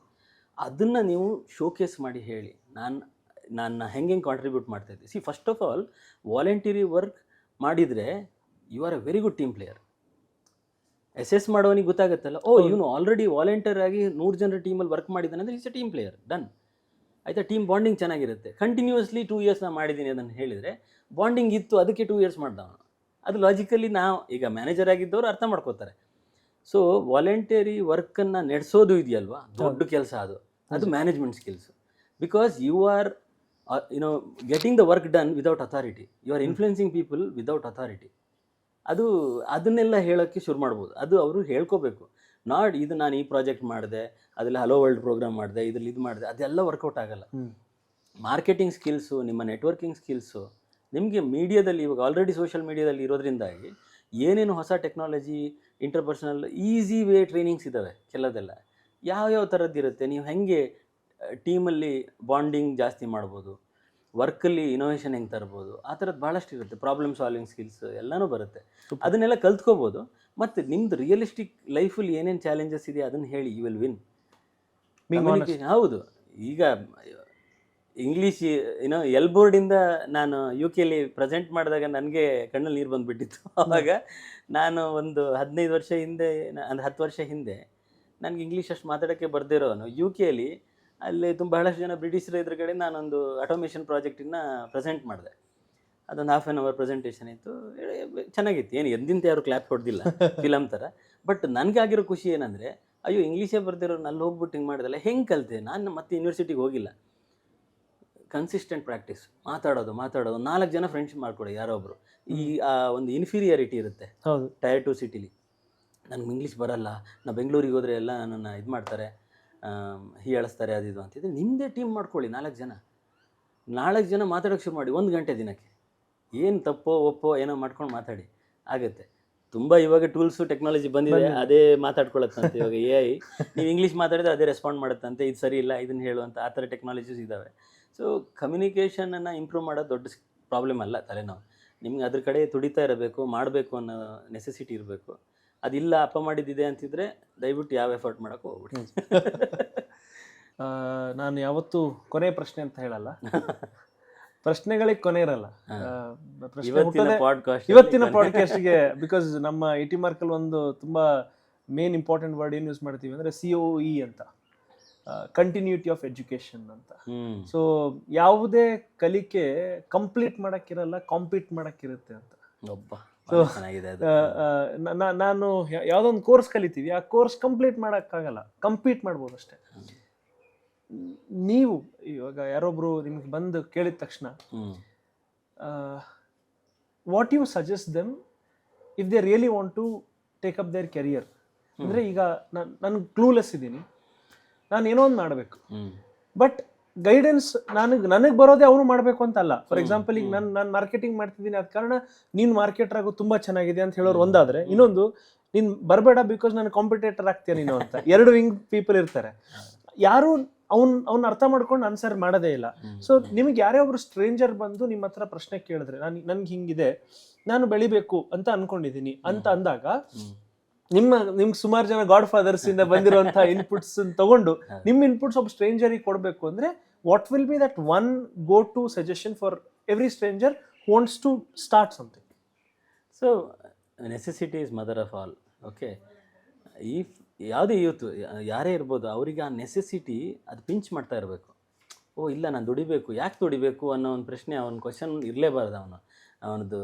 ಅದನ್ನು ನೀವು ಶೋಕೇಸ್ ಮಾಡಿ ಹೇಳಿ, ನಾನು ಹೆಂಗೆ ಕಾಂಟ್ರಿಬ್ಯೂಟ್ ಮಾಡ್ತಾಯಿದ್ದೆ. See, first of all voluntary work ಮಾಡಿದರೆ you are a very good team player. Assess ಮಾಡೋನಿಗೆ ಗೊತ್ತಾಗುತ್ತಲ್ಲ, ಇವನು ಆಲ್ರೆಡಿ ವಾಲಂಟಿಯರ್ ಆಗಿ 100 ಜನರ ಟೀಮಲ್ಲಿ ವರ್ಕ್ ಮಾಡಿದ್ದಾನೆ ಅಂದರೆ is A team player, done. ಆಯಿತಾ? ಟೀಮ್ ಬಾಂಡಿಂಗ್ ಚೆನ್ನಾಗಿರುತ್ತೆ. ಕಂಟಿನ್ಯೂಸ್ಲಿ 2 ಇಯರ್ಸ್ ನಾನು ಮಾಡಿದ್ದೀನಿ ಅದನ್ನು ಹೇಳಿದರೆ, ಬಾಂಡಿಂಗ್ ಇತ್ತು, ಅದಕ್ಕೆ 2 ಇಯರ್ಸ್ ಮಾಡ್ದವನು. ಅದು ಲಾಜಿಕಲಿ ನಾವು ಈಗ ಮ್ಯಾನೇಜರ್ ಆಗಿದ್ದವರು ಅರ್ಥ ಮಾಡ್ಕೋತಾರೆ. ಸೊ ವಾಲಂಟಿಯರಿ ವರ್ಕನ್ನು ನಡೆಸೋದು ಇದೆಯಲ್ವಾ, ದೊಡ್ಡ ಕೆಲಸ. ಅದು management skills. Because you are getting the work done without authority, you are influencing people without authority. ಅದನ್ನೆಲ್ಲ ಹೇಳೋಕ್ಕೆ ಶುರು ಮಾಡ್ಬೋದು. ಅದು ಅವರು ಹೇಳ್ಕೋಬೇಕು. ಇದು ನಾನು ಈ ಪ್ರಾಜೆಕ್ಟ್ ಮಾಡಿದೆ, ಅದೆಲ್ಲ ಹಲೋ ವರ್ಲ್ಡ್ ಪ್ರೋಗ್ರಾಮ್ ಮಾಡಿದೆ, ಇದರಲ್ಲಿ ಇದು ಮಾಡಿದೆ, ಅದೆಲ್ಲ ವರ್ಕೌಟ್ ಆಗಲ್ಲ. ಮಾರ್ಕೆಟಿಂಗ್ ಸ್ಕಿಲ್ಸು, ನಿಮ್ಮ ನೆಟ್ವರ್ಕಿಂಗ್ ಸ್ಕಿಲ್ಸು, ನಿಮಗೆ ಮೀಡಿಯಾದಲ್ಲಿ ಇವಾಗ ಆಲ್ರೆಡಿ ಸೋಷಿಯಲ್ ಮೀಡಿಯಾದಲ್ಲಿ ಇರೋದ್ರಿಂದಾಗಿ ಏನೇನು ಹೊಸ technology, interpersonal easy way trainings ಇದ್ದಾವೆ ಕೆಲವೆಲ್ಲ. ಯಾವ್ಯಾವ ಥರದ್ದಿರುತ್ತೆ, ನೀವು ಹೆಂಗೆ ಟೀಮಲ್ಲಿ ಬಾಂಡಿಂಗ್ ಜಾಸ್ತಿ ಮಾಡ್ಬೋದು, ವರ್ಕಲ್ಲಿ ಇನೋವೇಷನ್ ಹೆಂಗೆ ತರ್ಬೋದು, ಆ ಥರದ್ದು ಭಾಳಷ್ಟು ಇರುತ್ತೆ. ಪ್ರಾಬ್ಲಮ್ ಸಾಲ್ವಿಂಗ್ ಸ್ಕಿಲ್ಸ್ ಎಲ್ಲನೂ ಬರುತ್ತೆ. ಅದನ್ನೆಲ್ಲ ಕಲ್ತ್ಕೋಬೋದು. ಮತ್ತು ನಿಮ್ಮದು ರಿಯಲಿಸ್ಟಿಕ್ ಲೈಫಲ್ಲಿ ಏನೇನು ಚಾಲೆಂಜಸ್ ಇದೆ ಅದನ್ನು ಹೇಳಿ, ಯು ವಿಲ್ ವಿನ್. ಹೌದು. ಈಗ ಇಂಗ್ಲೀಷ್ ಎಲ್ಬೋರ್ಡಿಂದ ನಾನು UK ಪ್ರೆಸೆಂಟ್ ಮಾಡಿದಾಗ ನನಗೆ ಕಣ್ಣಲ್ಲಿ ನೀರು ಬಂದುಬಿಟ್ಟಿತ್ತು. ಆವಾಗ ನಾನು ಒಂದು 15 ವರ್ಷ ಹಿಂದೆ, ಅಂದರೆ 10 ವರ್ಷ ಹಿಂದೆ ನನಗೆ ಇಂಗ್ಲೀಷ್ ಅಷ್ಟು ಮಾತಾಡೋಕ್ಕೆ ಬರ್ದಿರೋನು UK ಅಲ್ಲಿ ಬಹಳಷ್ಟು ಜನ ಬ್ರಿಟಿಷರು ಎದುರುಗಡೆ ನಾನೊಂದು ಆಟೋಮೇಷನ್ ಪ್ರಾಜೆಕ್ಟನ್ನು ಪ್ರೆಸೆಂಟ್ ಮಾಡಿದೆ. ಅದೊಂದು 1/2 an hour ಪ್ರೆಸೆಂಟೇಷನ್ ಇತ್ತು. ಚೆನ್ನಾಗಿತ್ತು, ಏನು ಎಂದಿಂತ ಯಾರು ಕ್ಲ್ಯಾಪ್ ಹೊಡೆದಿಲ್ಲ, ಫಿಲಮ್ ಥರ. ಬಟ್ ನನಗೆ ಆಗಿರೋ ಖುಷಿ ಏನಂದರೆ, ಅಯ್ಯೋ ಇಂಗ್ಲೀಷೇ ಬರ್ದಿರೋರು ಅಲ್ಲಿ ಹೋಗ್ಬಿಟ್ಟು ಹಿಂಗೆ ಮಾಡಿದಲ್ಲ, ಹೆಂಗೆ ಕಲಿತೆ ನಾನು? ಮತ್ತೆ ಯೂನಿವರ್ಸಿಟಿಗೆ ಹೋಗಿಲ್ಲ. ಕನ್ಸಿಸ್ಟೆಂಟ್ ಪ್ರಾಕ್ಟೀಸ್, ಮಾತಾಡೋದು 4 ಜನ ಫ್ರೆಂಡ್ಶಿಪ್ ಮಾಡ್ಕೊಡಿ. ಯಾರೊಬ್ಬರು ಈ ಒಂದು ಇನ್ಫೀರಿಯಾರಿಟಿ ಇರುತ್ತೆ ಟೈರ್ 2 ಸಿಟಿಲಿ. ನನಗೆ ಇಂಗ್ಲೀಷ್ ಬರಲ್ಲ, ನಾನು ಬೆಂಗಳೂರಿಗೆ ಹೋದರೆ ಎಲ್ಲ ನನ್ನನ್ನು ಇದು ಮಾಡ್ತಾರೆ, ಹೀಯಾಳಿಸ್ತಾರೆ, ಅದು ಅಂತಿದ್ರೆ ನಿಮ್ಮದೇ ಟೀಮ್ ಮಾಡ್ಕೊಳ್ಳಿ. 4 ಜನ ಮಾತಾಡೋಕ್ಕೆ ಶುರು ಮಾಡಿ 1 ಗಂಟೆ ದಿನಕ್ಕೆ. ಏನು ತಪ್ಪೋ ಒಪ್ಪೋ ಏನೋ ಮಾಡ್ಕೊಂಡು ಮಾತಾಡಿ, ಆಗುತ್ತೆ. ತುಂಬ ಇವಾಗ ಟೂಲ್ಸು ಟೆಕ್ನಾಲಜಿ ಬಂದಿದೆ, ಅದೇ ಮಾತಾಡ್ಕೊಳತ್ತಂತೆ. ಇವಾಗ AI ನೀವು ಇಂಗ್ಲೀಷ್ ಮಾತಾಡಿದ್ರೆ ಅದೇ ರೆಸ್ಪಾಂಡ್ ಮಾಡುತ್ತಂತೆ, ಇದು ಸರಿ ಇಲ್ಲ ಇದನ್ನು ಹೇಳುವಂಥ ಆ ಥರ ಟೆಕ್ನಾಲಜೀಸ್ ಇದ್ದಾವೆ. ಸೊ ಕಮ್ಯುನಿಕೇಷನನ್ನು ಇಂಪ್ರೂವ್ ಮಾಡೋದು ದೊಡ್ಡ ಪ್ರಾಬ್ಲಮ್ ಅಲ್ಲ, ತಲೆನೋವು. ನಿಮ್ಗೆ ಅದ್ರ ಕಡೆ ತುಡಿತಾ ಇರಬೇಕು, ಮಾಡಬೇಕು ಅನ್ನೋ ನೆಸೆಸಿಟಿ ಇರಬೇಕು. ಅದಿಲ್ಲ, ಅಪ್ಪ ಮಾಡಿದ್ದಿದೆ ಅಂತಿದ್ರೆ ದಯವಿಟ್ಟು ಯಾವ ಎಫರ್ಟ್ ಮಾಡೋಕ್ಕೆ ಹೋಗ್ಬಿಡಿ. ನಾನು ಯಾವತ್ತೂ ಕೊನೆ ಪ್ರಶ್ನೆ ಅಂತ ಹೇಳಲ್ಲ, ಪ್ರಶ್ನೆಗಳಿಗೆ ಕೊನೆ ಇರಲ್ಲ. ಇವತ್ತಿನ ಪಾಡ್ಕಾಸ್ಟ್ಗೆ ಬಿಕಾಸ್ ನಮ್ಮ IT ಮಾರ್ಕಲ್ಲಿ ಒಂದು ತುಂಬ ಮೇನ್ ಇಂಪಾರ್ಟೆಂಟ್ ವರ್ಡ್ ಏನು ಯೂಸ್ ಮಾಡ್ತೀವಿ ಅಂದರೆ COE ಅಂತ, ಕಂಟಿನ್ಯೂಟಿ ಆಫ್ ಎಜುಕೇಷನ್ ಅಂತ. ಸೊ ಯಾವುದೇ ಕಲಿಕೆ ಕಂಪ್ಲೀಟ್ ಮಾಡೋಕ್ಕಿರಲ್ಲ, ಕಾಂಪೀಟ್ ಮಾಡೋಕ್ಕಿರುತ್ತೆ ಅಂತ. ಸೊ ನಾನು ಯಾವುದೊಂದು ಕೋರ್ಸ್ ಕಲಿತೀವಿ, ಆ ಕೋರ್ಸ್ ಕಂಪ್ಲೀಟ್ ಮಾಡೋಕ್ಕಾಗಲ್ಲ, ಕಂಪೀಟ್ ಮಾಡ್ಬೋದು ಅಷ್ಟೇ. ನೀವು ಇವಾಗ ಯಾರೊಬ್ರು ನಿಮ್ಗೆ ಬಂದು ಕೇಳಿದ ತಕ್ಷಣ what you suggest them if they really want to take up their career? ಅಂದರೆ ಈಗ ನಾನು ಕ್ಲೂಲೆಸ್ ಇದ್ದೀನಿ, ನಾನು ಏನೋ ಒಂದು ಮಾಡಬೇಕು, ಬಟ್ ಗೈಡೆನ್ಸ್ ನನಗೆ ಬರೋದೇ ಅವನು ಮಾಡಬೇಕು ಅಂತ ಅಲ್ಲ. ಫಾರ್ ಎಕ್ಸಾಂಪಲ್ ಈಗ ನಾನು ಮಾರ್ಕೆಟಿಂಗ್ ಮಾಡ್ತಿದ್ದೀನಿ ಆದ ಕಾರಣ ನೀನು ಮಾರ್ಕೆಟರ್ ಆಗೋ ತುಂಬಾ ಚೆನ್ನಾಗಿದೆ ಅಂತ ಹೇಳೋರು ಒಂದಾದ್ರೆ, ಇನ್ನೊಂದು ನೀನ್ ಬರಬೇಡ ಬಿಕಾಸ್ ನಾನು ಕಾಂಪಿಟೇಟರ್ ಆಗ್ತೀಯ ನೀನು ಅಂತ ಎರಡು ವಿಂಗ್ ಪೀಪಲ್ ಇರ್ತಾರೆ. ಯಾರು ಅವ್ನ ಅರ್ಥ ಮಾಡ್ಕೊಂಡು ಆನ್ಸರ್ ಮಾಡೋದೇ ಇಲ್ಲ. ಸೊ ನಿಮಗೆ ಯಾರೇ ಒಬ್ರು ಸ್ಟ್ರೇಂಜರ್ ಬಂದು ನಿಮ್ಮ ಹತ್ರ ಪ್ರಶ್ನೆ ಕೇಳಿದ್ರೆ ನನ್ಗೆ ಹಿಂಗಿದೆ, ನಾನು ಬೆಳಿಬೇಕು ಅಂತ ಅನ್ಕೊಂಡಿದ್ದೀನಿ ಅಂತ ಅಂದಾಗ ನಿಮ್ಗೆ ಸುಮಾರು ಜನ ಗಾಡ್ ಫಾದರ್ಸ್ ಇಂದ ಬಂದಿರುವಂತಹ ಇನ್ಪುಟ್ಸ್ ತಗೊಂಡು ನಿಮ್ ಇನ್ಪುಟ್ಸ್ ಒಬ್ಬ ಸ್ಟ್ರೇಂಜರಿಗೆ ಕೊಡಬೇಕು ಅಂದ್ರೆ what will be that one go to suggestion for every stranger who wants to start something? So necessity is mother of all. Okay, ಈ ಯಾವುದೇ ಯೂತ್ ಯಾರೇ ಇರ್ಬೋದು, ಅವರಿಗೆ ಆ ನೆಸೆಸಿಟಿ ಅದು ಪಿಂಚ್ ಮಾಡ್ತಾ ಇರಬೇಕು. ಓ ಇಲ್ಲ, ನಾನು ದುಡಿಬೇಕು, ಯಾಕೆ ದುಡಿಬೇಕು ಅನ್ನೋ ಒಂದು ಪ್ರಶ್ನೆ, ಅವನ ಕ್ವಶನ್ ಇರಲೇಬಾರ್ದು. ಅವನದು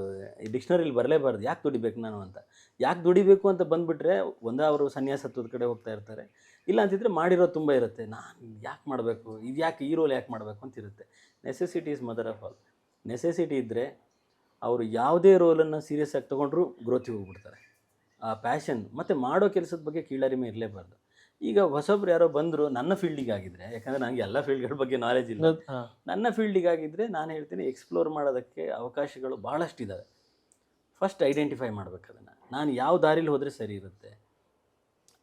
ಡಿಕ್ಷನರಿಲಿ ಬರಲೇಬಾರ್ದು, ಯಾಕೆ ದುಡಿಬೇಕು ನಾನು ಅಂತ. ಯಾಕೆ ದುಡಿಬೇಕು ಅಂತ ಬಂದುಬಿಟ್ರೆ ಒಂದೇ ಅವರು ಸನ್ಯಾಸತ್ವದ ಕಡೆ ಹೋಗ್ತಾ ಇರ್ತಾರೆ, ಇಲ್ಲ ಅಂತಿದ್ರೆ ಮಾಡಿರೋದು ತುಂಬ ಇರುತ್ತೆ. ನಾನು ಯಾಕೆ ಮಾಡಬೇಕು, ಇದು ಯಾಕೆ ಈ ರೋಲ್ ಯಾಕೆ ಮಾಡಬೇಕು ಅಂತ ಇರುತ್ತೆ. Necessity is mother of all. Necessity ಇದ್ದರೆ ಅವರು ಯಾವುದೇ ರೋಲನ್ನು ಸೀರಿಯಸ್ ಆಗಿ ತೊಗೊಂಡ್ರು ಗ್ರೋತಿಗೆ ಹೋಗ್ಬಿಡ್ತಾರೆ. ಆ ಪ್ಯಾಷನ್ ಮತ್ತು ಮಾಡೋ ಕೆಲಸದ ಬಗ್ಗೆ ಕೀಳರಿಮೆ ಇರಲೇಬಾರ್ದು. ಈಗ ಹೊಸೊಬ್ರು ಯಾರೋ ಬಂದರು ನನ್ನ ಫೀಲ್ಡಿಗೆ ಆಗಿದ್ದರೆ, ಯಾಕಂದರೆ ನನಗೆ ಎಲ್ಲ ಫೀಲ್ಡ್ಗಳ ಬಗ್ಗೆ ನಾಲೆಜ್ ಇಲ್ಲ, ನನ್ನ ಫೀಲ್ಡಿಗೆ ಆಗಿದ್ದರೆ ನಾನು ಹೇಳ್ತೀನಿ ಎಕ್ಸ್ಪ್ಲೋರ್ ಮಾಡೋದಕ್ಕೆ ಅವಕಾಶಗಳು ಭಾಳಷ್ಟಿದ್ದಾವೆ. ಫಸ್ಟ್ ಐಡೆಂಟಿಫೈ ಮಾಡ್ಬೇಕು ಅದನ್ನು. ನಾನು ಯಾವ ದಾರಿಲಿ ಹೋದರೆ ಸರಿ ಇರುತ್ತೆ.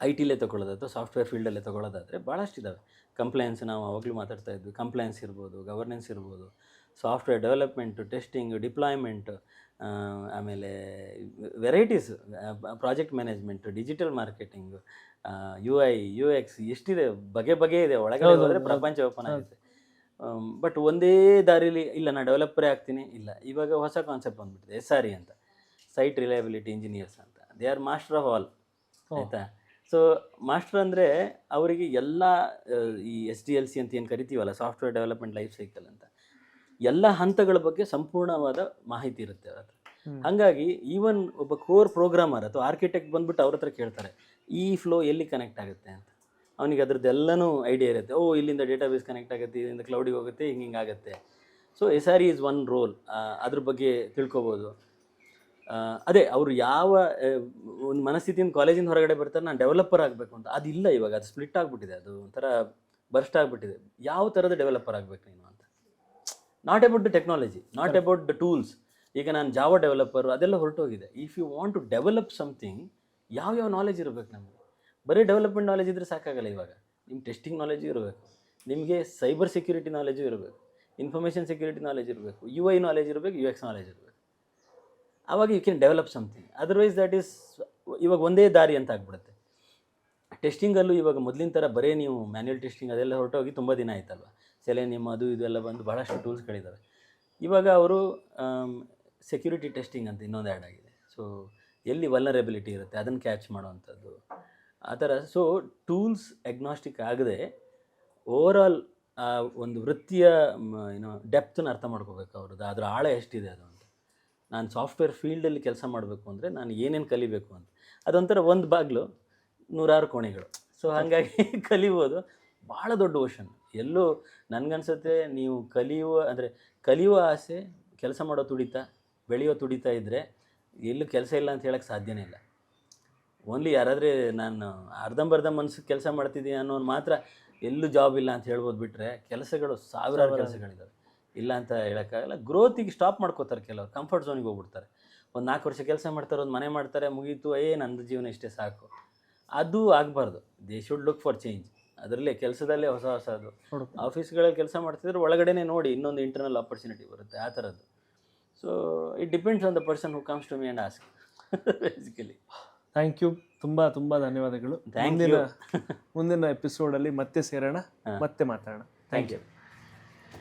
ಐ ಟಿಲೇ ತೊಗೊಳ್ಳೋದು ಅಥವಾ ಸಾಫ್ಟ್ವೇರ್ ಫೀಲ್ಡಲ್ಲೇ ತೊಗೊಳ್ಳೋದಾದರೆ ಭಾಳಷ್ಟಿದ್ದಾವೆ. ಕಂಪ್ಲೈನ್ಸ್, ನಾವು ಅವಾಗಲೂ ಮಾತಾಡ್ತಾ ಇದ್ವಿ, ಕಂಪ್ಲೈನ್ಸ್ ಇರ್ಬೋದು, ಗವರ್ನೆನ್ಸ್ ಇರ್ಬೋದು, ಸಾಫ್ಟ್ವೇರ್ ಡೆವಲಪ್ಮೆಂಟು, ಟೆಸ್ಟಿಂಗ್, ಡಿಪ್ಲಾಯ್ಮೆಂಟು, ಆಮೇಲೆ varieties, project management, digital marketing, UI UX, ಎಷ್ಟಿದೆ, ಬಗೆ ಇದೆ. ಒಳಗಡೆ ಹೋದರೆ ಪ್ರಪಂಚ ಓಪನ್ ಆಗುತ್ತೆ. ಬಟ್ ಒಂದೇ ದಾರಿಲಿ ಇಲ್ಲ ನಾನು ಡೆವಲಪರೇ ಆಗ್ತೀನಿ, ಇಲ್ಲ. ಇವಾಗ ಹೊಸ ಕಾನ್ಸೆಪ್ಟ್ ಬಂದುಬಿಟ್ಟಿದೆ SRE ಅಂತ, ಸೈಟ್ ರಿಲಯಬಿಲಿಟಿ ಇಂಜಿನಿಯರ್ಸ್ ಅಂತ. They are master of all, ಆಯಿತಾ. ಸೊ ಮಾಸ್ಟರ್ ಅಂದರೆ ಅವರಿಗೆ ಎಲ್ಲ ಈ SDLC ಅಂತ ಏನು ಕರಿತೀವಲ್ಲ, ಸಾಫ್ಟ್ವೇರ್ ಡೆವಲಪ್ಮೆಂಟ್ ಲೈಫ್ ಸೈಕಲ್ ಅಂತ, ಎಲ್ಲ ಹಂತಗಳ ಬಗ್ಗೆ ಸಂಪೂರ್ಣವಾದ ಮಾಹಿತಿ ಇರುತ್ತೆ ಅವ್ರ ಹತ್ರ. ಹಾಗಾಗಿ ಈವನ್ ಒಬ್ಬ ಕೋರ್ ಪ್ರೋಗ್ರಾಮರ್ ಅಥವಾ ಆರ್ಕಿಟೆಕ್ಟ್ ಬಂದ್ಬಿಟ್ಟು ಅವ್ರ ಹತ್ರ ಕೇಳ್ತಾರೆ ಈ ಫ್ಲೋ ಎಲ್ಲಿ ಕನೆಕ್ಟ್ ಆಗುತ್ತೆ ಅಂತ. ಅವನಿಗೆ ಅದ್ರದ್ದೆಲ್ಲನೂ ಐಡಿಯಾ ಇರುತ್ತೆ. ಓ ಇಲ್ಲಿಂದ ಡೇಟಾಬೇಸ್ ಕನೆಕ್ಟ್ ಆಗುತ್ತೆ, ಇಲ್ಲಿಂದ ಕ್ಲೌಡಿಗೆ ಹೋಗುತ್ತೆ, ಹಿಂಗಾಗುತ್ತೆ. So SRE is one role, ಅದ್ರ ಬಗ್ಗೆ ತಿಳ್ಕೊಬೋದು. ಅದೇ ಅವರು ಯಾವ ಒಂದು ಮನಸ್ಥಿತಿಯಿಂದ ಕಾಲೇಜಿಂದ ಹೊರಗಡೆ ಬರ್ತಾರೆ, ನಾನು ಡೆವಲಪರ್ ಆಗಬೇಕು ಅಂತ. ಅದಿಲ್ಲ ಇವಾಗ, ಅದು ಸ್ಪ್ಲಿಟ್ ಆಗಿಬಿಟ್ಟಿದೆ, ಅದು ಒಂಥರ ಬರ್ಸ್ಟ್ ಆಗಿಬಿಟ್ಟಿದೆ. ಯಾವ ಥರದ ಡೆವಲಪರ್ ಆಗಬೇಕು ನೀನು ಅಂತ. Not about the technology, not about the tools. ಈಗ ನಾನು ಜಾವಾ ಡೆವಲಪರು ಅದೆಲ್ಲ ಹೊರಟೋಗಿದೆ. If you want to develop something, ಯಾವ ನಾಲೆಜ್ ಇರಬೇಕು ನಮಗೆ. ಬರೀ ಡೆವಲಪ್ಮೆಂಟ್ ನಾಲೆಜ್ ಇದ್ದರೆ ಸಾಕಾಗಲ್ಲ. ಇವಾಗ ನಿಮ್ಮ ಟೆಸ್ಟಿಂಗ್ ನಾಲೆಜು ಇರಬೇಕು, ನಿಮಗೆ ಸೈಬರ್ ಸೆಕ್ಯೂರಿಟಿ ನಾಲೆಜು ಇರಬೇಕು, ಇನ್ಫಾರ್ಮೇಷನ್ ಸೆಕ್ಯೂರಿಟಿ ನಾಲೆಜ್ ಇರಬೇಕು, UI ನಾಲೆಜ್ ಇರಬೇಕು, UX ನಾಲೆಜ್ ಇರಬೇಕು. ಆವಾಗ you can develop something. Otherwise that is ಇವಾಗ ಒಂದೇ ದಾರಿ ಅಂತ ಆಗ್ಬಿಡುತ್ತೆ. ಟೆಸ್ಟಿಂಗಲ್ಲೂ ಇವಾಗ ಮೊದಲಿನ ಥರ ಬರೀ ನೀವು ಮ್ಯಾನ್ಯುಯಲ್ ಟೆಸ್ಟಿಂಗ್ ಅದೆಲ್ಲ ಹೊರಟೋಗಿ ತುಂಬ ದಿನ ಆಯ್ತಲ್ವ. ಸೆಲೆನಿಯಮ್ ಅದು ಇದೆಲ್ಲ ಬಂದು ಭಾಳಷ್ಟು ಟೂಲ್ಸ್ಗಳಿದ್ದಾವೆ. ಇವಾಗ ಅವರು ಸೆಕ್ಯೂರಿಟಿ ಟೆಸ್ಟಿಂಗ್ ಅಂತ ಇನ್ನೊಂದು ಆ್ಯಡ್ ಆಗಿದೆ. ಸೊ ಎಲ್ಲಿ ವಲ್ನರೇಬಿಲಿಟಿ ಇರುತ್ತೆ ಅದನ್ನು ಕ್ಯಾಚ್ ಮಾಡೋವಂಥದ್ದು, ಆ ಥರ. ಸೊ ಟೂಲ್ಸ್ ಅಗ್ನಾಸ್ಟಿಕ್ ಆಗದೆ ಓವರಾಲ್ ಒಂದು ವೃತ್ತಿಯ ಡೆಪ್ತನ್ನ ಅರ್ಥ ಮಾಡ್ಕೋಬೇಕು ಅವ್ರದ್ದು, ಅದರ ಆಳ ಎಷ್ಟಿದೆ ಅದು ಅಂತ. ನಾನು ಸಾಫ್ಟ್ವೇರ್ ಫೀಲ್ಡಲ್ಲಿ ಕೆಲಸ ಮಾಡಬೇಕು ಅಂದರೆ ನಾನು ಏನೇನು ಕಲಿಬೇಕು ಅಂತ. ಅದೊಂಥರ ಒಂದು ಬಾಗಿಲು, 100 ಕೋಣೆಗಳು. ಸೊ ಹಾಗಾಗಿ ಕಲಿಬೋದು, ಭಾಳ ದೊಡ್ಡ ಓಷನ್. ಎಲ್ಲೂ ನನಗನ್ಸುತ್ತೆ ನೀವು ಕಲಿಯುವ ಆಸೆ, ಕೆಲಸ ಮಾಡೋ ತುಡಿತ, ಬೆಳೆಯೋ ತುಡಿತ ಇದ್ದರೆ ಎಲ್ಲೂ ಕೆಲಸ ಇಲ್ಲ ಅಂತ ಹೇಳೋಕ್ಕೆ ಸಾಧ್ಯನೇ ಇಲ್ಲ. ಓನ್ಲಿ ಯಾರಾದರೆ ನಾನು ಅರ್ಧಂಬರ್ಧ ಮನಸ್ಸಿಗೆ ಕೆಲಸ ಮಾಡ್ತಿದ್ದೀನಿ ಅನ್ನೋನು ಮಾತ್ರ ಎಲ್ಲೂ ಜಾಬ್ ಇಲ್ಲ ಅಂತ ಹೇಳ್ಬೋದು. ಬಿಟ್ಟರೆ ಕೆಲಸಗಳು ಸಾವಿರಾರು ಕೆಲಸಗಳಿದ್ದಾವೆ, ಇಲ್ಲ ಅಂತ ಹೇಳೋಕ್ಕಾಗಲ್ಲ. ಗ್ರೋತಿಗೆ ಸ್ಟಾಪ್ ಮಾಡ್ಕೋತಾರೆ ಕೆಲವರು, ಕಂಫರ್ಟ್ ಝೋನಿಗೆ ಹೋಗ್ಬಿಡ್ತಾರೆ. ಒಂದು 4 ವರ್ಷ ಕೆಲಸ ಮಾಡ್ತಾರೆ, ಒಂದು ಮನೆ ಮಾಡ್ತಾರೆ, ಮುಗೀತು, ನಂದು ಜೀವನ ಇಷ್ಟೇ ಸಾಕು. ಅದು ಆಗಬಾರ್ದು. They should look for change. ಅದರಲ್ಲೇ ಕೆಲಸದಲ್ಲೇ ಹೊಸದು ಆಫೀಸ್ಗಳಲ್ಲಿ ಕೆಲಸ ಮಾಡ್ತಿದ್ರೆ ಒಳಗಡೆನೇ ನೋಡಿ ಇನ್ನೊಂದು ಇಂಟರ್ನಲ್ ಆಪರ್ಚುನಿಟಿ ಬರುತ್ತೆ, ಆ ಥರದ್ದು. So it depends on the person who comes to me and ask basically. Thank you, ತುಂಬ ಧನ್ಯವಾದಗಳು. ಮುಂದಿನ ಎಪಿಸೋಡಲ್ಲಿ ಮತ್ತೆ ಸೇರೋಣ, ಮತ್ತೆ ಮಾತಾಡೋಣ. Thank you.